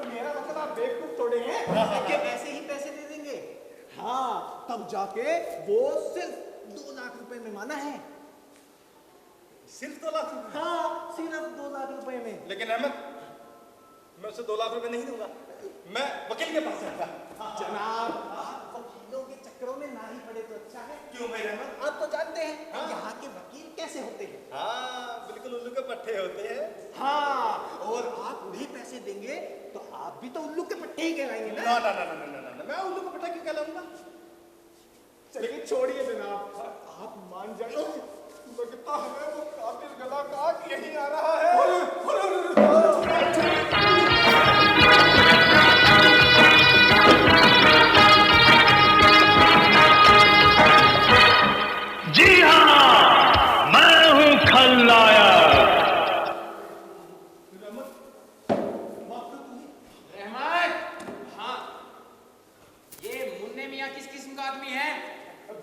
मेरा मतलब आप बेवकूफ थोड़े हैं कि ऐसे ही पैसे दे देंगे। हाँ, तब जाके वो सिर्फ 2 लाख रुपए में माना है। सिर्फ 2 लाख रुपए? हाँ, सिर्फ 2 लाख रुपए में। लेकिन अहमद, मैं उसे 2 लाख रुपए नहीं दूंगा, मैं वकील के पास जाऊंगा। जनाब, आप वकीलों के चक्करों में ना ही पड़े तो अच्छा है। क्यों भाई रहमत? आप तो जानते हैं हाँ। यहाँ के वकील कैसे होते हैं। हाँ बिल्कुल उल्लू के पट्टे होते हैं। हाँ, और आप उन्हें पैसे देंगे तो आप भी तो उल्लू के पट्टे ही कहलाएंगे ना। ना ना ना ना ना ना, मैं उल्लू का पट्टा क्यों कहलाऊंगा? चलिए छोड़िए जनाब, आप मान जाए। लगता है वो कातिल गला काट यही आ रहा है। जी हाँ, मैं हूँ खलनायक। रहमत, हाँ, ये मुन्ने मियाँ किस किस्म का आदमी है?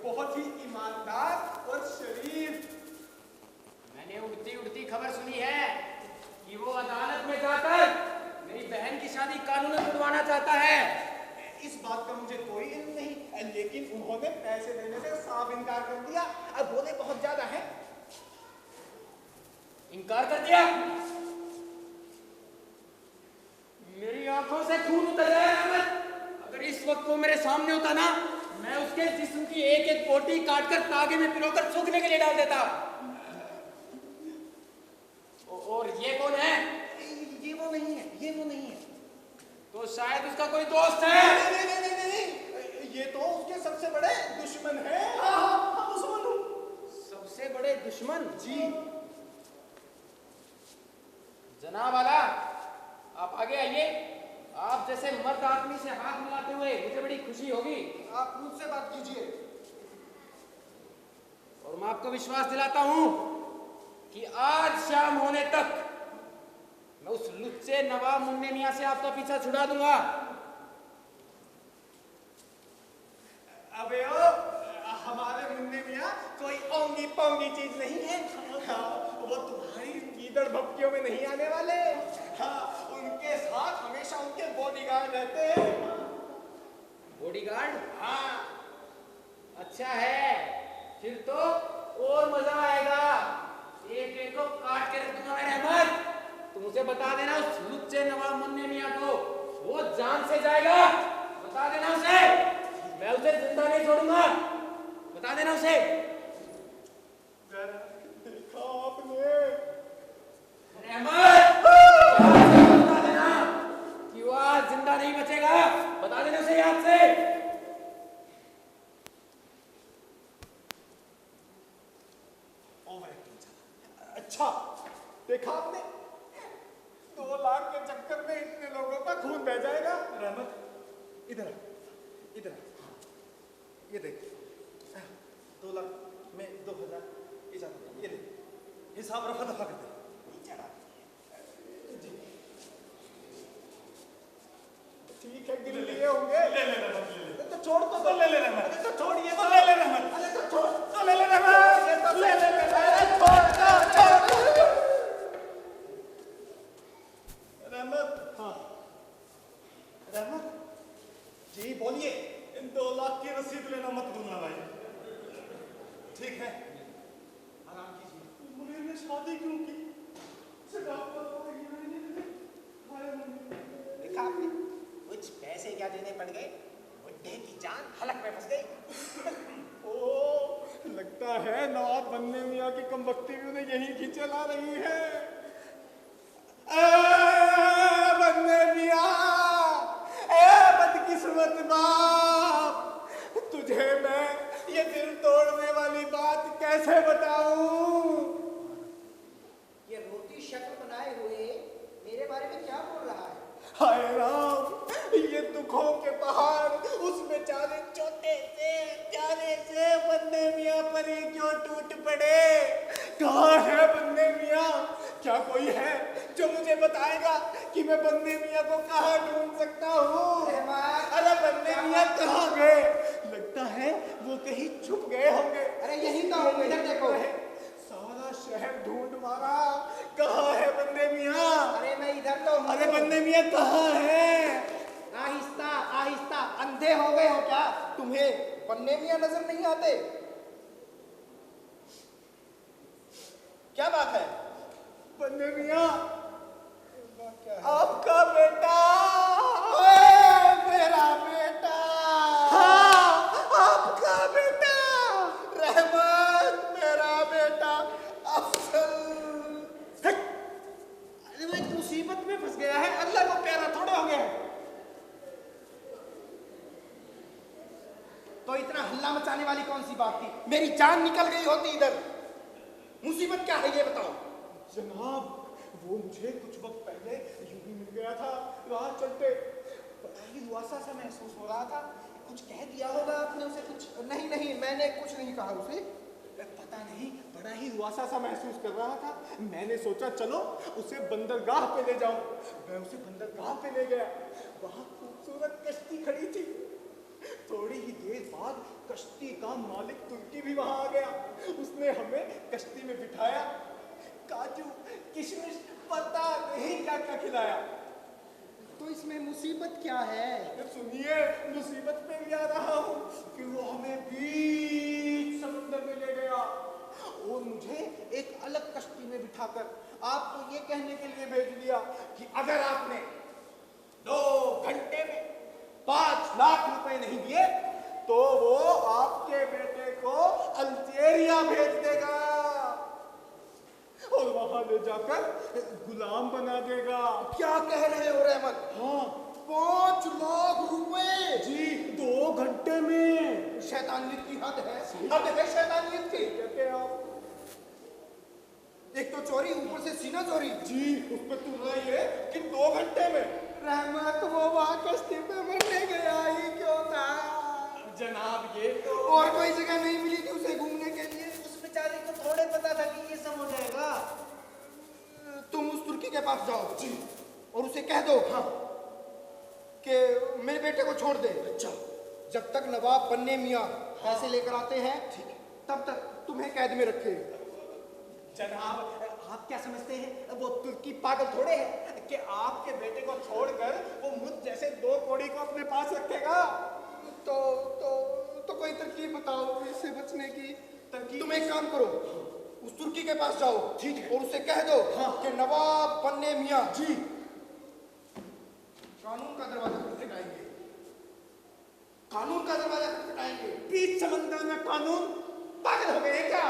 बहुत ही ईमानदार और शरीफ। मैंने उड़ती उड़ती खबर सुनी है कि वो अदालत में जाकर मेरी बहन की शादी कानूनन छुड़वाना चाहता है। इस बात का मुझे कोई इल्म नहीं, लेकिन उन्होंने पैसे देने से साफ इनकार कर दिया। अब बोले बहुत ज्यादा है। इनकार कर दिया? मेरी आंखों से खून उतर गया रहमत। अगर इस वक्त वो मेरे सामने होता ना, मैं उसके जिस्म की एक एक बोटी काटकर तागे में पिरोकर सूखने के लिए डाल देता। और ये कौन है? ये वो नहीं है, ये वो नहीं है। तो शायद उसका कोई दोस्त है। नहीं, नहीं, नहीं, नहीं, नहीं। ये तो उसके सबसे बड़े दुश्मन है। हाँ, दुश्मन हूँ। सबसे बड़े दुश्मन? जी। जनाब आला, आप आगे आइए। आप जैसे मर्द आदमी से हाथ मिलाते हुए मुझे बड़ी खुशी होगी। आप मुझसे बात कीजिए। और मैं आपको विश्वास दिलाता हूं कि आज शाम होने तक मैं उस लुच्चे नवाब मुन्ने मियां से आपका पीछा छुड़ा दूंगा। अबे ओ, हमारे मुन्ने मियाँ कोई ओंगी पोंगी चीज नहीं है। हाँ, वो तुम्हारी गीदड़ भपकियों में नहीं आने वाले। हाँ, उनके साथ हमेशा उनके बॉडीगार्ड रहते हैं। बॉडीगार्ड? हाँ, अच्छा है, फिर तो और मजा आएगा। एक एक को काट के रख दूंगा मैं रहमत। तुम उसे बता देना, उस लुच्चे नवाब मुन्ने मियां को, वो जान से जाएगा। बता देना उसे, मैं उसे जिंदा नहीं छोड़ूंगा। बता देना उसे। देखा आपने। रहमत, बता देना कि वो आज जिंदा नहीं बचेगा। बता देना उसे याद से। ओवर एक्टिंग चला। अच्छा देखा आपने, 2 लाख के चक्कर में इतने लोगों का खून बह जाएगा। रहमत इधर आ, इधर आ। ये देख 2 लाख में 2000 इजाजत, ये देख हिसाब रफा दफा कर दे। ठीक है गिन लिए होंगे। ले ले रहमत, तो छोड़ तो ले ले रहमत, तो छोड़िए तो ले ले रहमत, अरे तो छोड़ तो ले ले रहमत, ये तो ले ले रहमत, छोड़ रहमत। हाँ रहमत जी बोलिए। इन 2 लाख की रसीद लेना मत भूलना भाई। ठीक है आराम कीजिए। मैंने शादी क्यों की? देखा आपने, कुछ पैसे क्या देने पड़ गए, बुड्ढे की जान हलक में फंस गई। ओ लगता है नवाब बनने मियाँ की कमबख्ती भी उन्हें यही खींचे ला रही है। बनने मियाँ, बदकिस्मत बाप, तुझे मैं ये दिल तोड़ने वाली बात कैसे बताऊं? ये रोटी शक्ल बनाए हुए मेरे बारे में क्या बोल रहा है? हाय राम, ये दुखों के पहाड़ उस बेचारे छोटे से प्यारे से बन्ने मियाँ पर ही क्यों टूट पड़े? कहाँ है बन्ने मियाँ? क्या कोई है जो मुझे बताएगा कि मैं बन्ने मियाँ को कहाँ ढूंढ सकता हूँ? अरे बन्ने मियाँ कहाँ गए? लगता है वो कहीं छुप गए होंगे। अरे यही तो होंगे, इधर देखो। सारा शहर ढूंढ मारा, कहाँ है बन्ने मियाँ? अरे मैं इधर तो हूँ। अरे बन्ने मियाँ कहाँ है? आहिस्ता आहिस्ता, अंधे हो गए हो क्या? तुम्हें बन्ने मियाँ नजर नहीं आते? क्या बात है बन्ने मियाँ? आपका बेटा, मेरा बेटा, हाँ आपका बेटा रहमत, मेरा बेटा अफजल। अरे वो एक मुसीबत में फंस गया है, अल्लाह को प्यारा थोड़े हो गया है। तो इतना हल्ला मचाने वाली कौन सी बात थी? मेरी जान निकल गई होती इधर। मुसीबत क्या है ये बताओ। जनाब वो मुझे कुछ वक्त पहले यूं ही मिल गया था, राह चलते बड़ा ही रुआसा सा महसूस हो रहा था। कुछ कह दिया होगा आपने उसे? कुछ नहीं नहीं, मैंने कुछ नहीं कहा उसे। पता नहीं, बड़ा ही रुआसा सा महसूस कर रहा था। मैंने सोचा चलो उसे बंदरगाह पे ले जाऊं। मैं उसे बंदरगाह पे ले गया, वहां खूबसूरत कश्ती खड़ी थी। थोड़ी ही देर बाद कश्ती का मालिक तुर्की भी वहां आ गया। उसने हमें कश्ती में बिठाया, काजू किशमिश पता नहीं क्या क्या खिलाया। तो इसमें मुसीबत क्या है? सुनिए, मुसीबत पे भी आ रहा हूँ कि वो हमें बीच समुद्र में ले गया और मुझे एक अलग कश्ती में बिठाकर आपको ये कहने के लिए भेज दिया कि अगर आपने 2 घंटे में 5 लाख रुपए नहीं दिए तो वो आपके बेटे को अल्जीरिया भेज देगा और वहां ले जाकर गुलाम बना देगा। क्या कह रहे हो रहमत? हाँ 5 लाख रुपए जी, 2 घंटे में। शैतानियत की हद है, हद है शैतानियत की। कहते हैं आप? एक तो चोरी, ऊपर से सीना चोरी। जी उस पर तुम रहिए कि 2 घंटे में। रहमत वो वहां कश्ती पे मरने गया ही क्यों था? जनाब ये तो और कोई जगह नहीं मिली थी उसे घूमने के लिए? उस बेचारे को थोड़े पता था कि ये सब हो जाएगा। तुम उस तुर्की के पास जाओ जी और उसे कह दो हाँ कि मेरे बेटे को छोड़ दे। अच्छा, जब तक नवाब बन्ने मियाँ पैसे लेकर आते हैं तब तक तुम्हें कैद में रखे। जनाब आप क्या समझते हैं वो तुर्की पागल थोड़े हैं कि आपके बेटे को छोड़कर वो मुझ जैसे 2 कोड़ी को अपने पास रखेगा? तो कोई तरकीब बताओ इससे बचने की। तुम एक काम करो, उस तुर्की के पास जाओ ठीक है और उसे कह दो हाँ कि नवाब बन्ने मियाँ जी कानून का दरवाजा खटखटाएंगे, कानून का दरवाजा खटखटाएंगे। बीच समंदर में कानून? पागल हो गए क्या?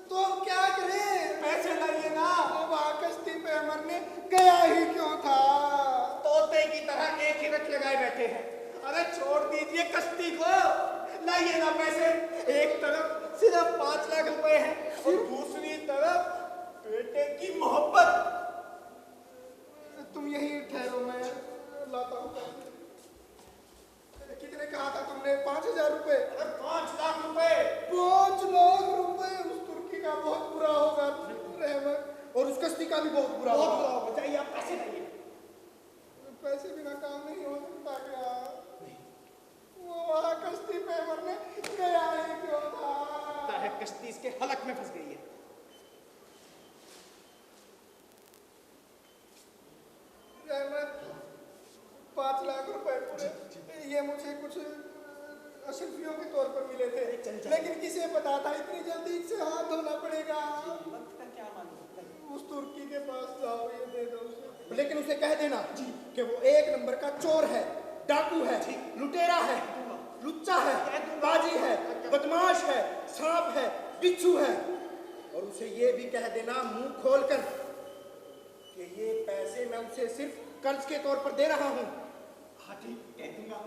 तो अब क्या करें? पैसे लाइए ना। वो वहां कश्ती पे मरने गया ही क्यों था? तोते की तरह एक ही रट लगाए बैठे हैं। अरे छोड़ दीजिए कश्ती को, लाइए ना पैसे। एक तरफ सिर्फ 5 लाख रुपए हैं और दूसरी तरफ बेटे की मोहब्बत। तुम यही ठहरो, मैं लाता हूँ पैसे। कितने कहा था तुमने? 5,000 रुपए? अरे 5 लाख रुपए। 5 लाख रुपए? उस तुर्की का बहुत बुरा होगा रहमत, और उस कश्ती का भी बहुत बुरा होगा। चाहिए आप पैसे लाइए। पैसे बिना काम नहीं हो सकता क्या? वो वहाँ कश्ती पे मरने गया ही क्यों था? कश्ती इसके हलक में फंस गई है। रहमत, 5 लाख रुपए पूरे, ये मुझे कुछ अशरफियों के तौर पर मिले थे, लेकिन किसे पता था इतनी जल्दी इससे हाथ धोना पड़ेगा। उस तुर्की के पास जाओ, ये दे दो उसे। लेकिन उसे कह देना कि वो 1 नंबर का चोर है, डाकू है, लुटेरा है, लुच्चा है, बाजी है, बदमाश है, सांप है, बिच्छू है। और उसे ये भी कह देना मुंह खोलकर कि ये पैसे मैं उसे सिर्फ कर्ज के तौर पर दे रहा हूँ। हाँ ठीक, कह दूंगा।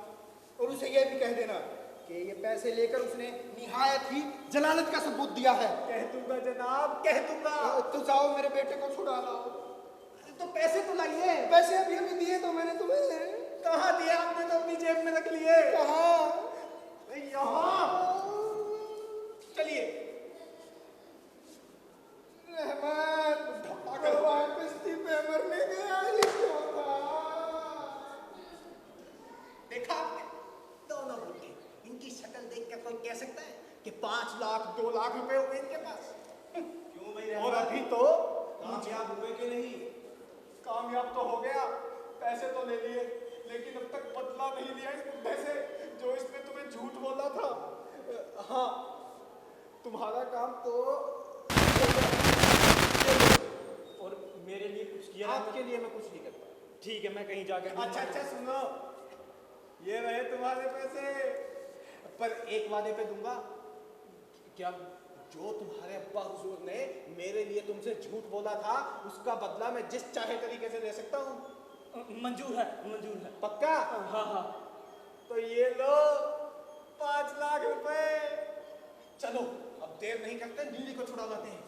और उसे ये भी कह देना कि ये पैसे लेकर उसने निहायत ही जलालत का सबूत दिया है। कह दूंगा जनाब, कह दूंगा। तो जाओ मेरे बेटे को छुड़ा लाओ। तो पैसे तो लाइए। पैसे अभी अभी दिए तो मैंने तुम्हें। कहाँ दिया? आपने तो अपनी जेब में रख लिए। कहाँ? यहाँ। चलिए। रहमत, अगर वहाँ कश्ती पे मरने गया ही क्यों था? देखा आपने? दोनों बुढ़े, इनकी शक्ल देखकर कोई कह सकता है कि 5 लाख 2 लाख रुपए हुए इनके पास? क्यों भाई? और अभी तो कामयाब हुए कि नहीं? कामयाब तो हो गया, पैसे तो ले लिए, लेकिन अब तक बदला नहीं लिया इस बुढ़े से जो इसने तुम्हें झूठ बोला था। हाँ, तुम्हारा काम तो। और मेरे लिए कुछ किया? आपके लिए मैं कुछ नहीं करता। ठीक है, मैं कहीं जाकर। अच्छा सुनो, ये रहे तुम्हारे पैसे, पर एक वादे पे दूंगा। क्या? जो तुम्हारे अब्बा हुजूर ने मेरे लिए तुमसे झूठ बोला था, उसका बदला मैं जिस चाहे तरीके से ले सकता हूँ। मंजूर है, मंजूर है। पक्का? हाँ हाँ। तो ये लो 5 लाख रुपए। चलो अब देर नहीं करते, नीली को छुड़ा लाते हैं।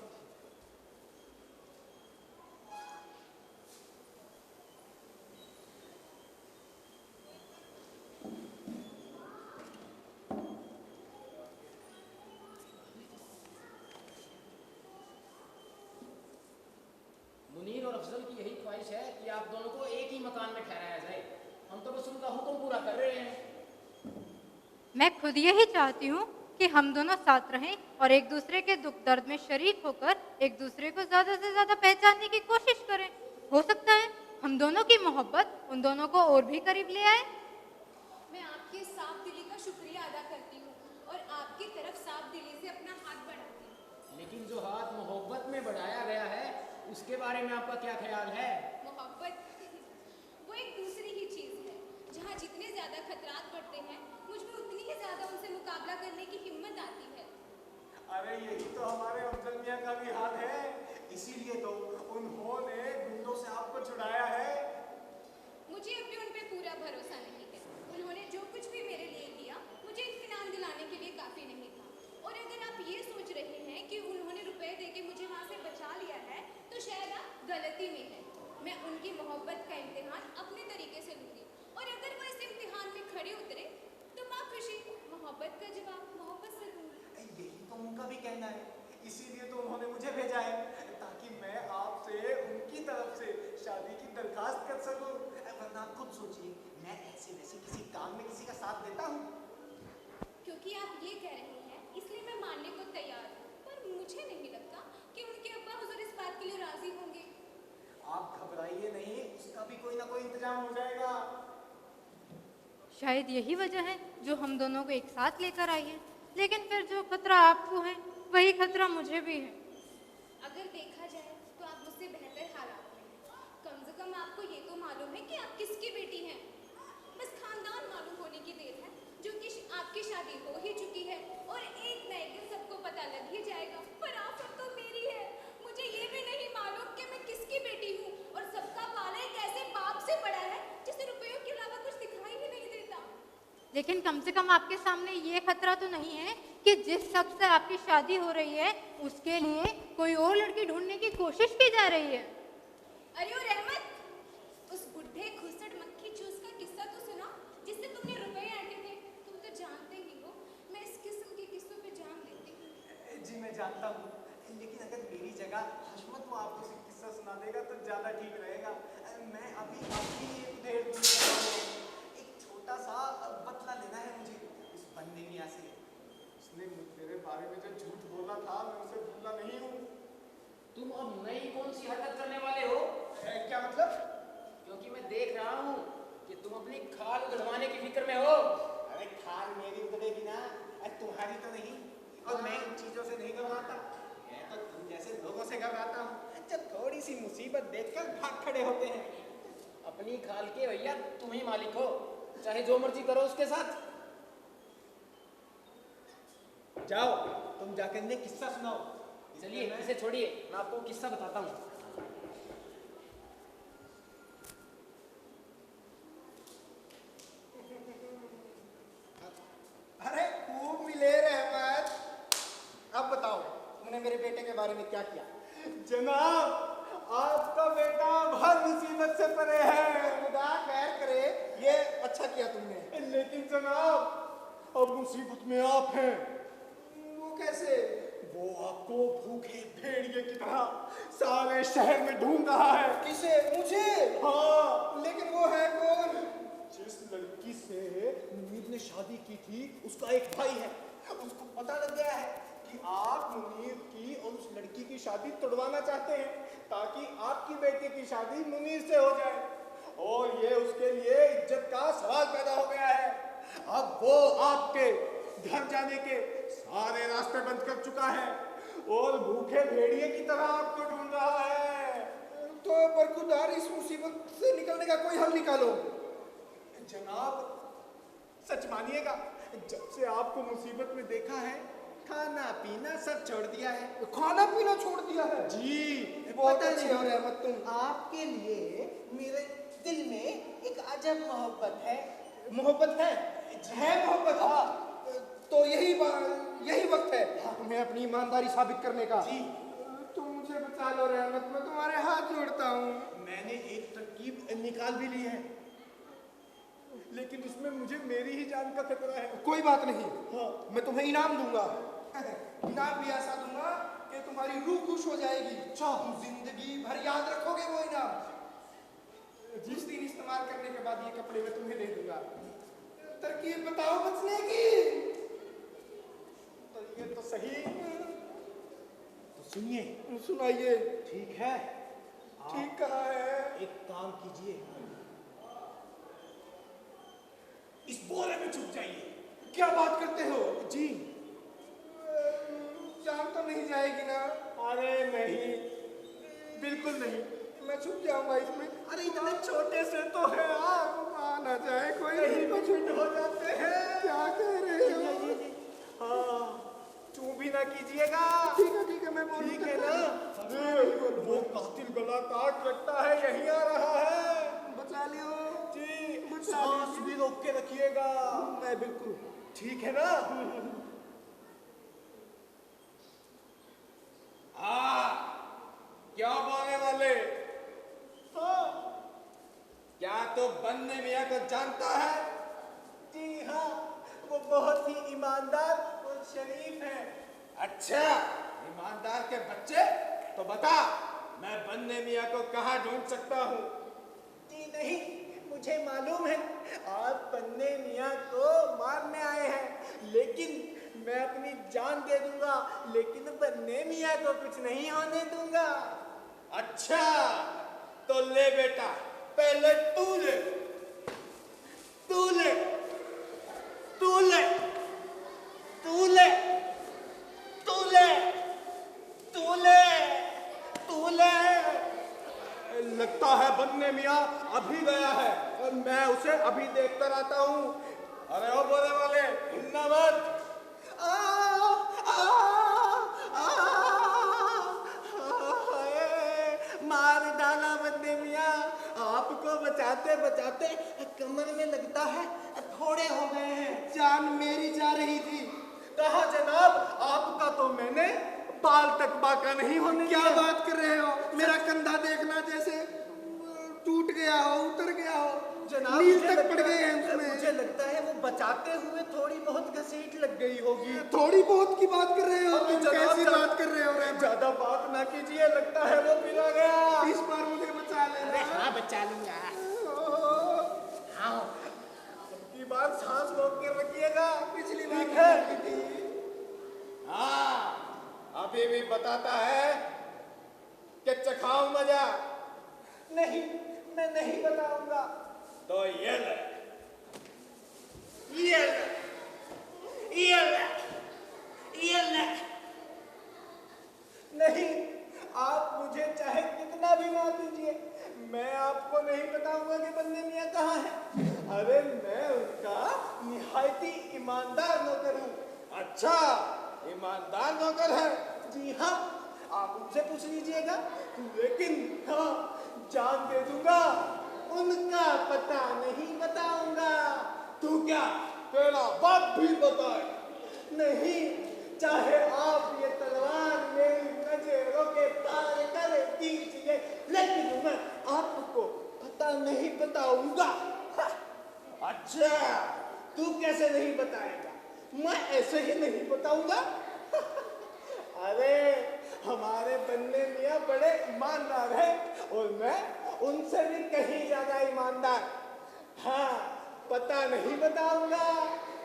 मुनीर और अफजल की यही ख्वाहिश है कि आप दोनों को एक ही मकान में ठहराया जाए। हम तो बस उनका हुक्म पूरा कर रहे हैं। मैं खुद यही चाहती हूँ कि हम दोनों साथ रहें और एक दूसरे के दुख दर्द में शरीक होकर एक दूसरे को ज्यादा से ज्यादा पहचानने की कोशिश करें। हो सकता है हम दोनों की मोहब्बत उन दोनों को और भी करीब ले आए। मैं आपके साफ दिली का शुक्रिया अदा करती हूँ और आपकी तरफ साफ दिली से अपना हाथ बढ़ाती हूँ। लेकिन जो हाथ मोहब्बत में बढ़ाया गया है, उसके बारे में आपका क्या ख्याल है? मोहब्बत वो एक दूसरी ही चीज है। जहाँ जितने ज्यादा खतरात बढ़ते हैं, मुझ में उतनी ही ज्यादा उनसे मुकाबला करने की हिम्मत आती है। अरे यही तो हमारे अफजल मियां का भी हाल है, इसीलिए तो उन्होंने गुंडों से आपको छुड़ाया है। मुझे अब भी उन पे पूरा भरोसा नहीं है। उन्होंने जो कुछ भी मेरे लिए किया, मुझे इत्मीनान दिलाने के लिए काफी नहीं था। और अगर आप ये सोच रहे हैं कि उन्होंने रुपए देके मुझे वहाँ से बचा लिया है, तो शायद आप गलती में हैं। मैं उनकी मोहब्बत का इम्तिहान अपने तरीके से लूंगी, और अगर वो इस इम्तिहान में खड़े उतरे तो माँ खुशी मोहब्बत का जवाब मोहब्बत से दूंगी। यही तो उनका भी कहना है, इसीलिए तो उन्होंने मुझे भेजा है, ताकि मैं आपसे उनकी तरफ से शादी की दरखास्त कर सकूं। वरना आप खुद सोचिए, मैं ऐसे वैसे किसी काम में किसी का साथ देता हूँ? क्योंकि आप ये कह रहे हैं, इसलिए मैं मानने को तैयार हूँ, पर मुझे नहीं लगता कि उनके अब्बा हुजूर इस बात के लिए राजी होंगे। आप घबराइए नहीं, उसका भी कोई ना कोई इंतजाम हो जाएगा। शायद यही वजह है जो हम दोनों को एक साथ लेकर आई है। लेकिन फिर जो खतरा आपको है, वही खतरा मुझे भी है। अगर देखा जाए तो आप मुझसे बेहतर हालात में हैं। कम से कम आपको ये तो मालूम है कि आप किसकी बेटी हैं। बस खानदान मालूम होने की देर है, जो कि आपकी शादी हो ही चुकी है और एक न एक दिन सबको पता लग ही जाएगा। पर आफत तो मेरी है। मुझे ये भी नहीं मालूम कि मैं किसकी बेटी हूँ, और सबका पाला एक ऐसे बाप से पड़ा है जिसे रुपयों के अलावा कुछ दिखाई ही नहीं देता। लेकिन कम से कम आपके सामने ये खतरा तो नहीं है कि जिस शख्स से आपकी शादी हो रही है उसके लिए कोई और लड़की ढूंढने की कोशिश की जा रही है। अरे ओ रहमत, उस बुढ़े घुसड़ मक्खी चूस का किस्सा तो सुना जिससे तुमने रुपए आटे थे। तुम तो जानते ही हो मैं इस किस्म के किस्सों पे जान लेती हूँ। जी मैं जानता हूँ, लेकिन अगर मेरी जगह हशमत वो आपको सिर्फ किस्सा सुना देगा तो ज्यादा ठीक रहेगा। मैं अभी अभी एक ढेर दूर जा रहा हूँ। एक छोटा सा बदला लेना है मुझे उस बंदे मियाँ से। उसने मेरे बारे में जो झूठ बोला था मैं उसे भूला नहीं हूँ। तुम अब नई कौन सी हरकत करने वाले हो? क्या मतलब? क्योंकि मैं देख रहा हूँ कि तुम अपनी खाल उधड़वाने की फिक्र में हो। अरे खाल मेरी उधड़ेगी ना, तुम्हारी तो नहीं। और मैं इन चीजों से नहीं घबराता, मैं तो तुम जैसे लोगों से घबराता हूँ जब थोड़ी सी मुसीबत देखकर भाग खड़े होते हैं। अपनी खाल के भैया तुम ही मालिक हो, चाहे जो मर्जी करो उसके साथ। जाओ तुम जाकर इन्हें किस्सा सुनाओ। चलिए इसे छोड़िए, मैं आपको किस्सा बताता हूँ। अरे खूब मिले रहमत। अब बताओ तुमने मेरे बेटे के बारे में क्या किया? जनाब आपका बेटा बहुत मुसीबत से परे है। खुदा खैर करे, ये अच्छा किया तुमने। लेकिन जनाब अब मुसीबत में आप हैं। वो कैसे? वो आपको भूखे भेड़िए की तरह सारे शहर में ढूंढ रहा है। किसे? मुझे? हाँ, लेकिन वो है कौन? जिस लड़की से मुनीर ने शादी की थी उसका एक भाई है। उसको पता लग गया है कि आप मुनीर की और उस लड़की की शादी तोड़वाना चाहते हैं ताकि आपकी बेटी की शादी मुनीर से हो जाए, और ये उसके लिए इज्जत का सवाल पैदा हो गया है। अब वो आपके घर जाने के सारे रास्ते बंद कर चुका है और भूखे भेड़िए की तरह आपको ढूंढ रहा है। तो बरखुरदार इस मुसीबत से निकलने का कोई हल निकालो। जनाब सच मानिएगा, जब से आपको मुसीबत में देखा है खाना पीना सब छोड़ दिया है। खाना पीना छोड़ दिया है? जी। बहुत अच्छे हो रहमत तुम। आपके लिए मेरे दिल में एक अजब मोहब्बत है। मोहब्बत है? मोहब्बत। हाँ, तो यही वक्त है तुम्हें अपनी ईमानदारी साबित करने का। जी। तुम मुझे बचा लो रहमत, मैं तुम्हारे हाथ जोड़ता हूँ। मैंने एक तरकीब निकाल भी ली है, लेकिन उसमें मुझे मेरी ही जान का खतरा है। कोई बात नहीं, हाँ। मैं तुम्हें इनाम दूंगा। इनाम भी ऐसा दूंगा कि तुम्हारी रूह खुश हो जाएगी। तुम जिंदगी भर याद रखोगे वो इनाम। जिस दिन इस्तेमाल करने के बाद ये कपड़े मैं तुम्हें दे दूंगा। तरकीब बताओ बचने की। ये तो सही। तो सुनिए। सुनाइए। ठीक है, ठीक कहा है। एक काम कीजिए, इस बोरे में छुप जाइए। क्या बात करते हो? जी। जान तो नहीं जाएगी ना? अरे नहीं, बिल्कुल नहीं। मैं छुप जाऊंगा इसमें। अरे इतने छोटे से तो है आप, ना जाए कोई। कहीं कुछ हो जाते हैं। क्या कह रहे हो? हाँ, चू भी ना कीजिएगा। ठीक है मैं बोल। ठीक है ना? अरे वो कातिल गला काट रखता है, यहीं आ रहा है। बचा लियो जी। बचा सांस भी रोक के रखिएगा। मैं बिल्कुल। ठीक है ना? हाँ, क्या बोलने वाले? हाँ, क्या तो बन्ने मियाँ को जानता है? जी हाँ, वो बहुत ही ईमानदार और शरीफ है। अच्छा, ईमानदार के बच्चे, तो बता मैं बन्ने मियाँ को कहाँ ढूंढ सकता हूँ? जी नहीं, मुझे मालूम है आप बन्ने मियाँ को मारने आए हैं, लेकिन मैं अपनी जान दे दूंगा, लेकिन बन्ने मियाँ को कुछ नहीं होने दूंगा। अच्छा, तो ले बेटा, पहले तू ले, तू ले, तू ले, तू ले, तू ले, तू ले, तू ले। लगता है बन्ने मियाँ अभी गया है और मैं उसे अभी देखकर आता हूँ। अरे ओ बोले वाले, हिलना मत। मार डाला बन्ने मियाँ, आपको बचाते बचाते कमर में लगता है थोड़े हो गए हैं। जान मेरी जा रही थी। कहा जनाब, आपका तो मैंने बाल तक बाका नहीं होने। क्या बात कर रहे हो? मेरा कंधा देखना जैसे टूट गया हो, उतर गया हो। जनाब नील तक पड़ गए हैं उसमें। मुझे लगता है वो बचाते हुए थोड़ी बहुत घसीट लग गई होगी। थोड़ी बहुत की बात कर रहे हो तुम? कैसी बात कर रहे हो? ज्यादा बात ना कीजिए, लगता है वो पिला गया। इस बार मुझे बचा लेना। हाँ बचा लूंगा। हाँ की बार सांस रोक के रखिएगा। पिछली बार थी। हाँ अभी भी बताता है कि चखाओ मजा। नहीं, मैं नहीं बताऊंगा। तो ये ले, ये ले, ये ले, ये ले। नहीं, आप मुझे चाहे कितना भी मार दीजिए, मैं आपको नहीं बताऊंगा कि बंदे मियां कहाँ हैं। अरे मैं उनका निहायती ईमानदार नौकर हूँ। अच्छा, ईमानदार नौकर है? जी हाँ, आप उनसे पूछ लीजिएगा। लेकिन हाँ, जान दे दूंगा, उनका पता नहीं बताऊंगा। तू क्या, तेरा बाप भी बताए? नहीं, चाहे आप ये तलवार मेरी नजरों के पार कर दीजिए, लेकिन मैं आपको पता नहीं बताऊंगा। अच्छा, तू कैसे नहीं बताएगा? मैं ऐसे ही नहीं बताऊंगा। अरे हमारे बन्ने मियां बड़े ईमानदार हैं और मैं उनसे भी कहीं ज्यादा ईमानदार। हाँ, पता नहीं बताऊंगा,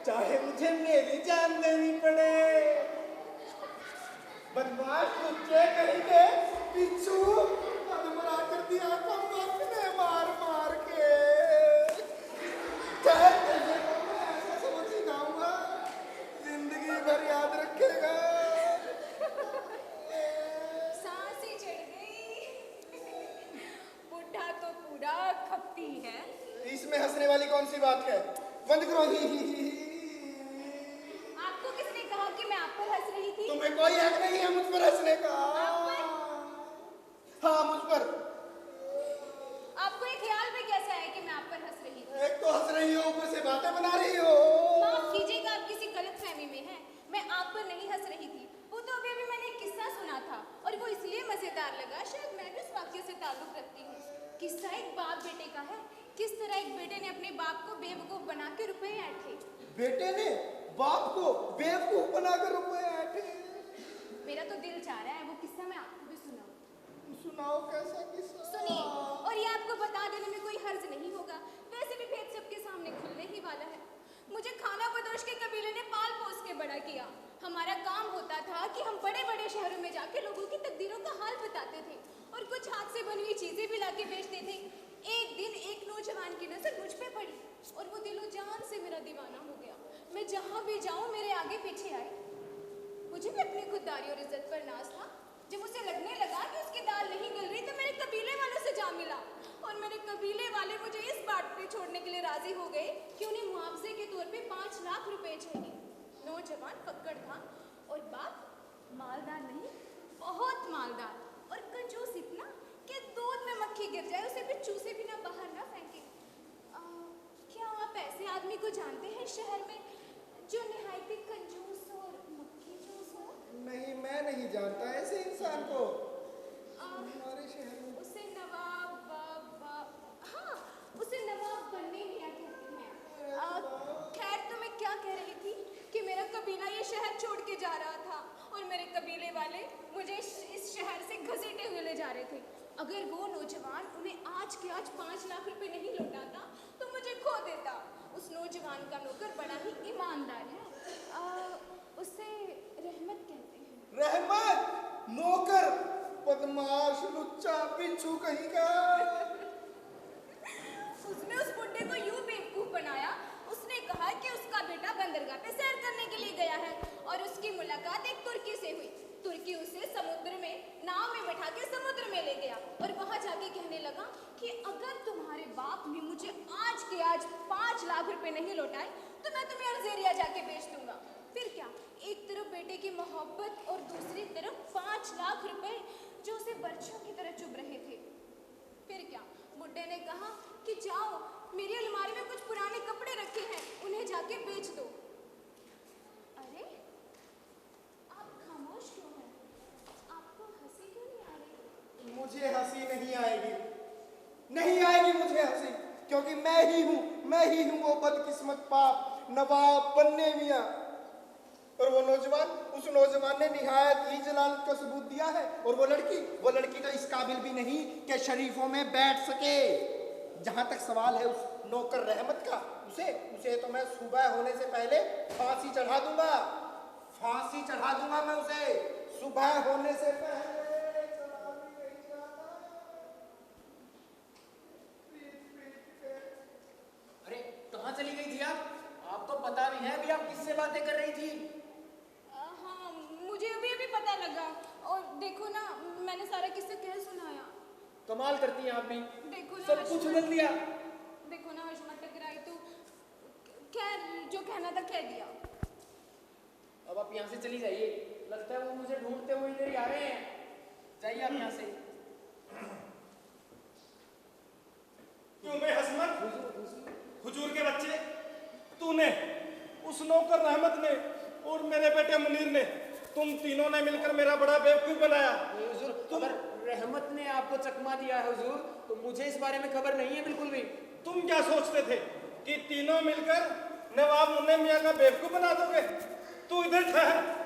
चाहे मुझे मेरी जान देनी पड़े। बदमाश कुत्ते कहीं के पिछू अधमरा कर दिया कमबख्त ने मार मार के। चाहे तुझे को मैं ऐसा समझ सिखाऊंगा, जिंदगी भर याद रखेगा। सांस ही चढ़ गई। बुढ़ा तो पूरा खपती है। इसमें हंसने वाली कौन सी बात है? बंद करो। आपको किसने कहा कि मैं आप पर हंस रही थी? तुम्हें कोई हक नहीं है मुझ पर हंसने का। आप पर? हाँ, मुझ पर। आपको ये ख्याल भी कैसे आया कि मैं आप पर हंस रही थी? एक तो हंस रही हो, ऊपर से बातें बना रही हो। माफ कीजिएगा, आप किसी गलतफहमी में हैं। मैं आप पर नहीं हंस रही थी। वो तो अभी मैंने एक किस्सा सुना था और वो इसलिए मजेदार लगा, शायद मैं भी उस वाक्य से ताल्लुक रखती हूँ। किस्सा एक बाप बेटे का है। किस तरह एक बेटे ने अपने बाप को बेवकूफ बना के रुपए ऐंठे। बेटे ने बाप को बेवकूफ बनाकर रुपए ऐंठे। मेरा तो दिल चाह रहा है वो किस्सा मैं आपको भी सुनाऊं। सुनाओ, कैसा किस्सा? सुनिए, और ये आपको बता देने में कोई हर्ज नहीं होगा, वैसे भी भेद सबके सामने खुलने ही वाला है। मुझे खाना बदोश के कबीले ने पाल पोस के बड़ा किया। हमारा काम होता था कि हम बड़े बड़े शहरों में जाके लोगों की तकदीरों का हाल बताते थे और कुछ हाथ से बनी हुई चीजें भी लाके बेचते थे। एक दिन एक नौजवान की नजर मुझ पे पड़ी और वो दिलो जान से मेरा दीवाना हो गया। मैं जहां भी जाऊं मेरे आगे पीछे आए। मुझे भी अपनी खुददारी और इज्जत पर नाज था। जब उसे लगने लगा कि उसकी दाल नहीं गल रही तो मेरे कबीले वालों से जा मिला और मेरे कबीले वाले मुझे इस बात पे छोड़ने के लिए राजी हो गए कि उन्हें मुआवजे के तौर पे 5 लाख रुपए चाहिए। नौजवान फक्कड़ था और बाप मालदार नहीं, बहुत मालदार और कंजूस इतना कि दूध में मक्खी गिर जाए उसे भी चूसे भी ना बाहर ना फेंके। क्या आप ऐसे आदमी को जानते हैं शहर में जो निहायती कंजूस और मक्खी चूस हो? नहीं, मैं नहीं जानता ऐसे इंसान को हमारे शहर में। उसे नवाब हाँ, उसे नवाब बनने लिया कहते हैं। खैर, तो मैं क्या कह रही थी कि मेरा कबीला ये शहर छोड़ के जा रहा था और मेरे कबीले वाले मुझे इस शहर से घसीटे हुए ले जा रहे थे। अगर वो नौजवान उन्हें आज के आज 5 लाख रुपए नहीं लौटाता तो मुझे खो देता। उस नौजवान का नौकर बड़ा ही ईमानदार है। उसे रहमत कहते हैं। रहमत? नौकर? बदमाश, लुच्चा, पिंचू कहीं का। उसने उस बुड्ढे को यूं बेवकूफ बनाया। उसने कहा कि उसका बेटा बंदरगाह पे सैर करने के लिए गया है और उसकी मुलाकात एक तुर्की से हुई। तुर्की उसे समुद्र में नाव में बैठा के समुद्र में ले गया और वहां जाके कहने लगा कि अगर तुम्हारे बाप ने मुझे आज के आज 5 लाख रुपए नहीं लौटाए तो मैं तुम्हें अल्जीरिया जाके बेच दूंगा। फिर क्या, एक तरफ बेटे की मोहब्बत और दूसरी तरफ 5 लाख रुपए जो उसे बर्छियों की तरह चुभ रहे थे। फिर क्या, बुड्ढे ने कहा कि जाओ मेरी अलमारी में कुछ पुराने कपड़े रखे हैं, उन्हें जाके बेच दो। अरे आप खामोश क्यों हैं? आपको हंसी क्यों नहीं आ रही? मुझे हंसी नहीं आएगी, नहीं आएगी मुझे हंसी, क्योंकि मैं ही हूँ वो बदकिस्मत पाप नवाब बन्ने मियाँ। और वो नौजवान, उस नौजवान ने निहायत ही जलालत का सबूत दिया है। और वो लड़की तो इस काबिल भी नहीं कि शरीफों में बैठ सके। जहां तक सवाल है उस नौकर रहमत का, उसे तो मैं सुबह होने से पहले फांसी चढ़ा दूंगा मैं उसे, सुबह होने से पहले। अरे कहाँ चली गई थी आप? आपको पता नहीं है अभी आप किससे बातें कर रही थी? हाँ, मुझे अभी अभी पता लगा। और देखो ना, मैंने सारा किस्सा कह सुनाया। कमाल करती हैं आप भी, देखो ना सब कुछ बदल दिया। देखो ना, हशमत टकराई तो खैर जो कहना था कह दिया। अब आप यहाँ से चली जाइए, लगता है वो मुझे ढूंढते हुए इधर ही आ रहे हैं। जाइए आप यहाँ से। क्यों बे हसमत, हुजूर के बच्चे, तूने, उस नौकर रहमत ने और मेरे बेटे मुनीर ने, तुम तीनों ने मिलकर मेरा बड़ा बेवकूफ बनाया। हुजूर, अगर रहमत ने आपको चकमा दिया है हुजूर, तो मुझे इस बारे में खबर नहीं है बिल्कुल भी। तुम क्या सोचते थे कि तीनों मिलकर नवाब मुन्ने मियाँ का बेवकूफ बना दोगे? तू इधर ठहर।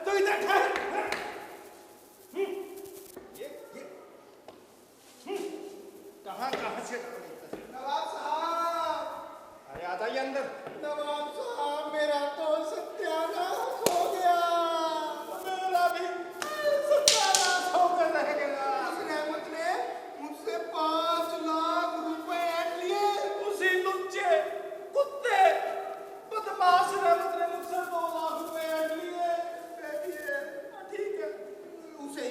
कहाँ से नवाब साहब, अरे आ जाइए अंदर। नवाब साहब, मेरा तो सत्यानाश हो गया। मेरा भी सत्यानाश होकर रह गया। उस रहमत ने मुझसे 5 लाख रुपए ऐंठ लिए। उसी लुच्चे, कुत्ते, बदमाश रहमत ने मुझसे 2 लाख रुपए ऐंठ लिए। ठीक है, उसे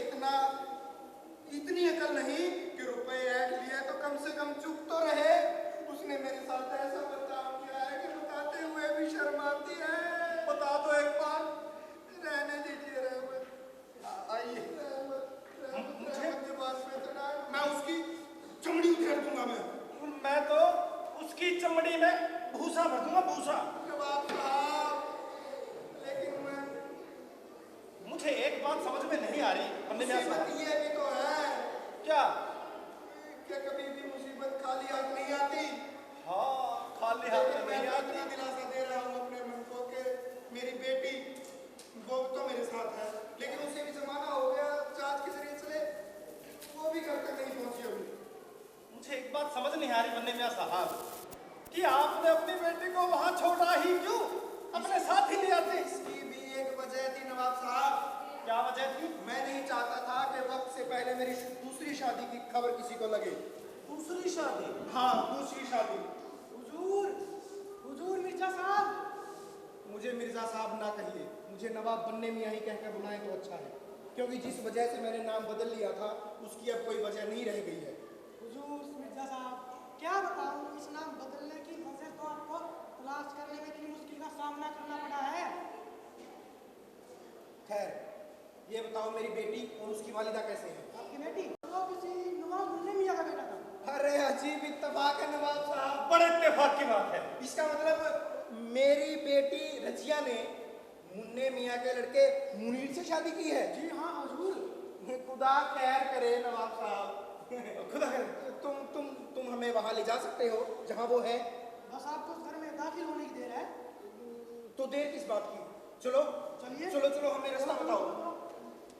इतनी अकल नहीं कि रुपए ऐंठ लिए तो कम से कम चुप तो रहे। उसने मेरे साथ ऐसा बर्ताव किया है कि बताते हुए भी शर्म आती है। बता दो एक बार। रहने दीजिए रहमत, आइए। मुझे जबान पे चढ़ा, मैं उसकी चमड़ी उधेड़ दूंगा। मैं तो उसकी चमड़ी में भूसा भर दूंगा, भूसा। नवाब साहब, लेकिन मैं, मुझे एक बात समझ में नहीं आ रही। हमने क्या मुसीबत ये भी तो है क्या? कि कभी भी मुसीबत खाली हाथ नहीं आती। हाँ, खाली हाथ में मैं नहीं तो आती। इतना दिलासा दे रहा हूँ अपने मन को कि मेरी बेटी वो तो मेरे साथ है, लेकिन उसे भी जमाना हो गया जहाज के जरिए चले, वो भी घर तक नहीं पहुंची अभी। मुझे एक बात समझ नहीं आ रही बन्ने मियाँ साहब कि आपने अपनी बेटी को वहां छोड़ा ही क्यों? अपने साथ ही ले आते। इसकी भी एक वजह थी नवाब साहब। क्या वजह थी? मैं नहीं चाहता था कि वक्त से पहले मेरी दूसरी शादी की खबर किसी को लगे। दूसरी शादी? हाँ, दूसरी शादी। हुजूर मिर्जा साहब। मुझे मिर्जा साहब ना कहिए, मुझे नवाब बन्ने मियाँ ही कहकर बुलाएं तो अच्छा है, क्योंकि जिस वजह से मैंने नाम बदल लिया था उसकी अब कोई वजह नहीं रह गई है। हुजूर मिर्जा साहब, क्या बताऊं, इस नाम बदलने की वजह तो आपको तलाश करने में इतनी मुश्किल का सामना करना पड़ा है। खैर, ये बताओ मेरी बेटी और उसकी वालिदा कैसे है? आपकी बेटी वो किसी नवाब मुन्ने मियाँ का बेटा था। अरे अजीब इत्तेफाक है नवाब साहब। बड़े इत्तेफाक की बात है। इसका मतलब मेरी बेटी रजिया ने मुन्ने मियाँ के लड़के मुनीर से शादी की है? जी हाँ हुजूर। खुदा खैर करे नवाब साहब। खुदा करे। तुम हमें वहां ले जा सकते हो जहां वो है? बस आपको उस घर में दाखिल होने की देर है। तो देर किस बात की? चलो चलिए। चलो हमें रास्ता बताओ।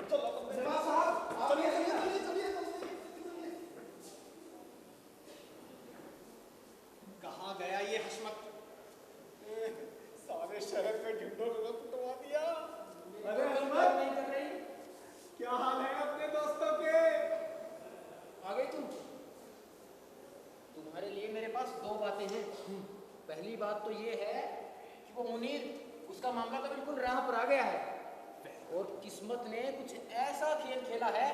नवाब साहब, चलिए। कहाँ गया ये हशमत? सारे शहर में ढिंडोरा पिटवा दिया। अरे हशमत, नहीं कर रही। क्या हाल है अपने दोस्तों के? आ गई तुम? तुम्हारे लिए मेरे पास 2 बातें हैं। पहली बात तो ये है कि वो मुनीर, उसका मामला तो बिल्कुल राह पर आ गया है और किस्मत ने कुछ ऐसा खेल खेला है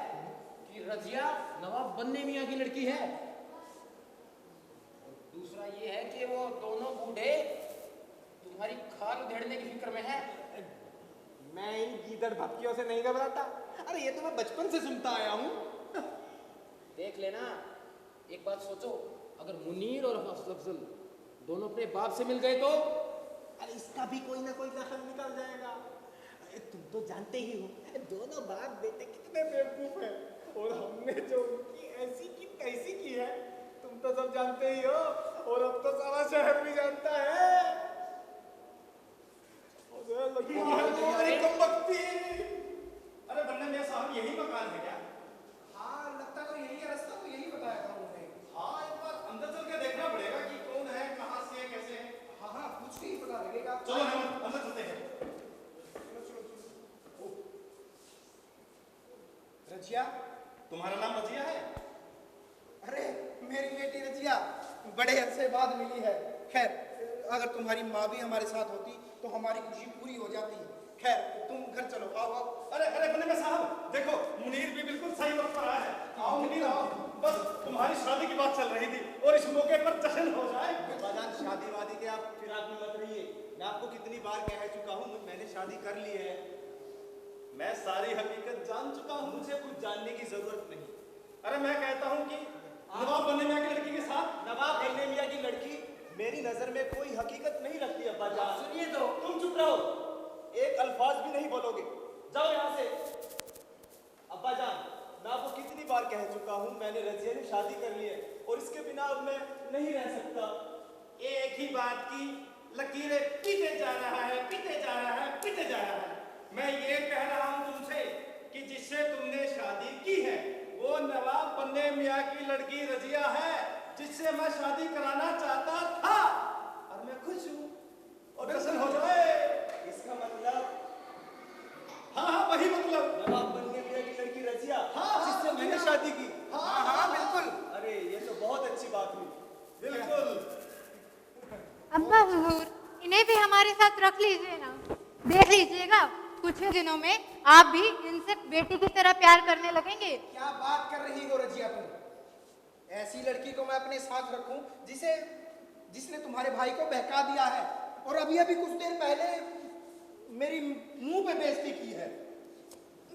कि रजिया नवाब बन्ने मियाँ की लड़की है। और दूसरा ये है कि वो दोनों बूढ़े तुम्हारी खाल उधेड़ने की फिक्र में है। मैं इन गीदड़ भक्तियों से नहीं घबराता। अरे ये तो मैं बचपन से सुनता आया हूँ। देख लेना, एक बात सोचो, अगर मुनीर और अफजल दोनों अपने बाप से मिल गए तो? अरे इसका भी कोई ना कोई दखल निकल जाएगा। अरे तुम तो जानते ही हो दोनों बाप बेटे कितने बेवकूफ हैं, और हमने जो उनकी ऐसी की तैसी की है तुम तो सब जानते ही हो, और अब तो सारा शहर भी जानता है। अरे बनने में साहब यही मकान है क्या? हाँ लगता तो यही है, रास्ता तो यही बताया था उन्होंने। हाँ एक बार अंदर चल के देखना पड़ेगा कि कौन है, कहाँ से है, कैसे है। हाँ हाँ कुछ नहीं पता लगेगा। चलो हम अंदर चलते हैं। रजिया, तुम्हारा नाम रजिया है? अरे मेरी बेटी रजिया बड़े अरसे बाद मिली है। खैर अगर तुम्हारी माँ भी हमारे साथ होती तो हमारी खुशी पूरी हो जाती। खैर तुम घर चलो, आओ आओ। अरे अरे बनने में साहब देखो, मुनीर भी बिल्कुल सही वक्त पर आया है। आओ मुनीर आओ, बस तुम्हारी शादी की बात चल रही थी और इस मौके पर जश्न हो जाए। बाजान शादी वादी के आप फिराक में मत रहिए। मैं आपको कितनी बार कह चुका हूँ मैंने शादी कर ली है। मैं सारी हकीकत जान चुका हूँ, मुझे कुछ जानने की जरूरत नहीं। अरे मैं कहता हूँ कि नवाब बनने मियाँ की लड़की के साथ नवाब बनने मियाँ की लड़की मेरी नजर में कोई हकीकत नहीं रखती। अब्बा जान सुनिए तो। तुम चुप रहो, एक अल्फाज भी नहीं बोलोगे, जाओ यहाँ से। अब्बा जान मैं आपको कितनी बार कह चुका हूँ मैंने रजिया ने शादी कर ली है और इसके बिना अब मैं नहीं रह सकता। एक ही बात की लकीरें पीटे जा रहा है, पीटे जा रहा है, पीटे जा रहा है। मैं ये कह रहा हूँ तुमसे कि जिससे तुमने शादी की है वो नवाब बनने मियाँ की लड़की रजिया है, जिससे मैं शादी कराना चाहता था, और मैं खुश हूँ और जश्न हो जाए। इसका मतलब हाँ हाँ वही मतलब, नवाब बनने मियाँ की लड़की रजिया हाँ, जिससे मैंने शादी की। हाँ हाँ बिल्कुल अरे ये तो बहुत अच्छी बात हुई। बिल्कुल। अब्बा हुजूर, इन्हें भी हमारे साथ रख लीजिए ना, देख लीजिएगा कुछ ही दिनों में आप भी इनसे बेटी की तरह प्यार करने लगेंगे। क्या बात कर रही हो रजिया तुम? ऐसी लड़की को मैं अपने साथ रखूं जिसने तुम्हारे भाई को बहका दिया है और अभी अभी कुछ देर पहले मेरी मुंह पे बेइज्जती की है।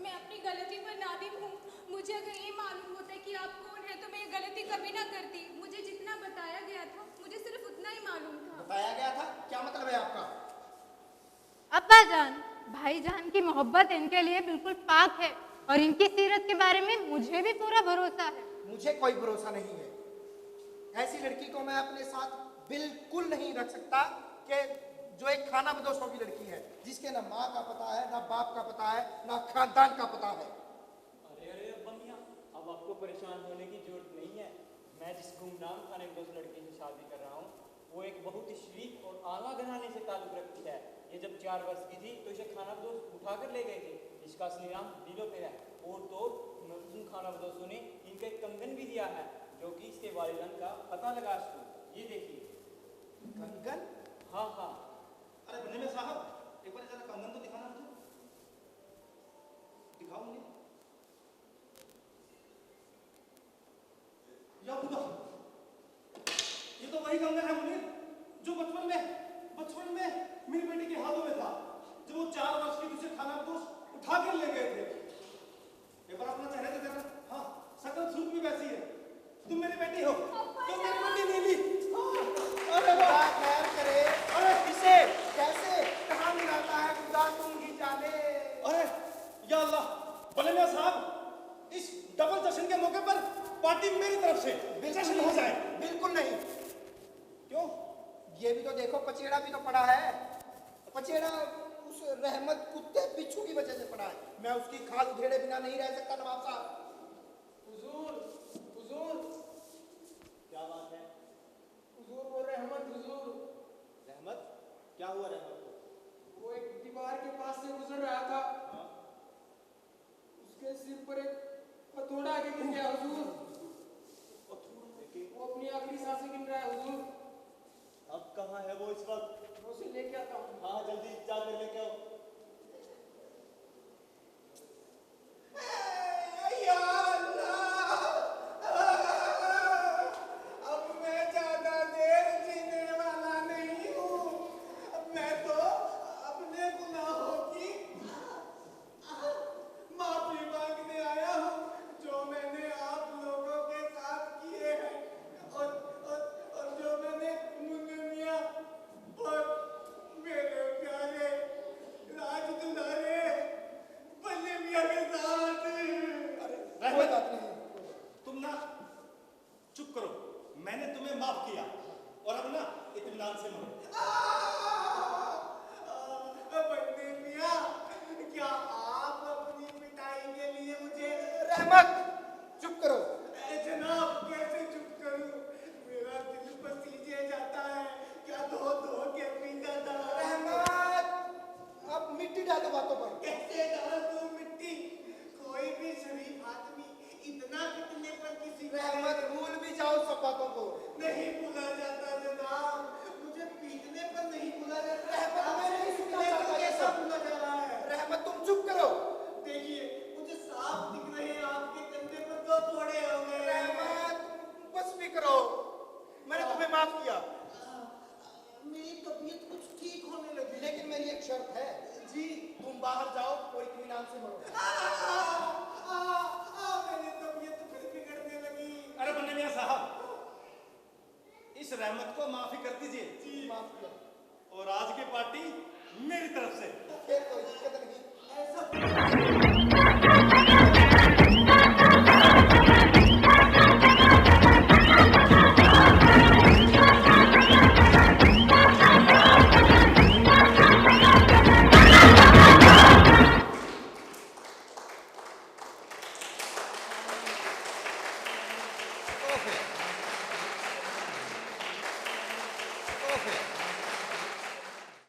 मैं अपनी गलती पर नादिम हूँ। मुझे अगर ये मालूम होता कि आप कौन है तो मैं ये गलती कभी ना करती। मुझे जितना बताया गया था मुझे सिर्फ उतना ही मालूम था। बताया गया था? क्या मतलब है आपका? अब्बा जान, भाईजान की मोहब्बत इनके लिए बिल्कुल पाक है और इनकी सीरत के बारे में मुझे भी पूरा भरोसा है। मुझे कोई भरोसा नहीं है। ऐसी लड़की को मैं अपने साथ बिल्कुल नहीं रख सकता कि जो एक खाना बदोशों की लड़की है, जिसके ना माँ का पता है, ना बाप का पता है, ना खानदान का पता है। अरे अरे अब्बा मियाँ, अब आपको परेशान होने की जरूरत नहीं है। मैं जिस गुमनाम खानेबदोश लड़की से शादी कर रहा हूँ वो एक बहुत ही शरीफ और आला घराने से ताल्लुक रखती है। ये जब 4 वर्ष की थी तो इसे खानाबदोश उठाकर ले गए थे। इसका असली नाम दिलो पे है। और तो उन खानाबदोशों ने इनका एक कंगन भी दिया है जो कि इसके वालिदैन का पता लगा सकूं। ये देखिए कंगन? हाँ हाँ। अरे बनने में साहब एक बार जरा कंगन तो दिखाना मुझे, दिखाओ मुझे। या खुदा, ये तो वही कंगन है मुनीर जो बचपन में मेरी बेटी के हाथों में था जब वो 4 वर्ष की तुझे खानाबदोश उठा कर ले गए थे। एक बार अपना चेहरा तो देखना। हाँ शकल सूरत भी वैसी है। तुम मेरी बेटी हो, तुम मेरी बेटी नीली। अरे वाह, खैर करे। अरे किसे, कैसे, कहाँ मिलाता है खुदा तुम ही जाने। अरे या अल्लाह, भले मियां साहब इस डबल जश्न के मौके पर पार्टी मेरी तरफ से जश्न हो जाए। बिल्कुल नहीं। क्यों? ये भी तो देखो, पचेड़ा भी तो पड़ा है। पचेड़ा उस रहमत कुत्ते बिच्छू की वजह से पड़ा है। मैं उसकी खाल उधेड़े बिना नहीं रह सकता नवाब साहब। हुजूर, हुजूर, क्या बात है? हुजूर वो रहमत हुजूर। रहमत? क्या हुआ रहमत को? वो एक दीवार के पास से गुजर रहा था। उसके सिर पर एक हथौड़ा आके गिर गया हुजूर। वो अपनी आखिरी सांसें गिन रहा है हुजूर। अब कहाँ है वो इस वक्त? मैं उसे लेके आता हूँ। हाँ जल्दी जाकर लेके आओ। या अल्लाह, अब मैं ज्यादा देर जीने वाला नहीं हूँ। मैं तो अपने गुनाहों की माफी मांगने आया हूँ जो मैंने आप लोगों माफ किया और अब ना इत्मीनान से मरो। बंदे मियां, क्या आप अपनी पिटाई के लिए मुझे रहमत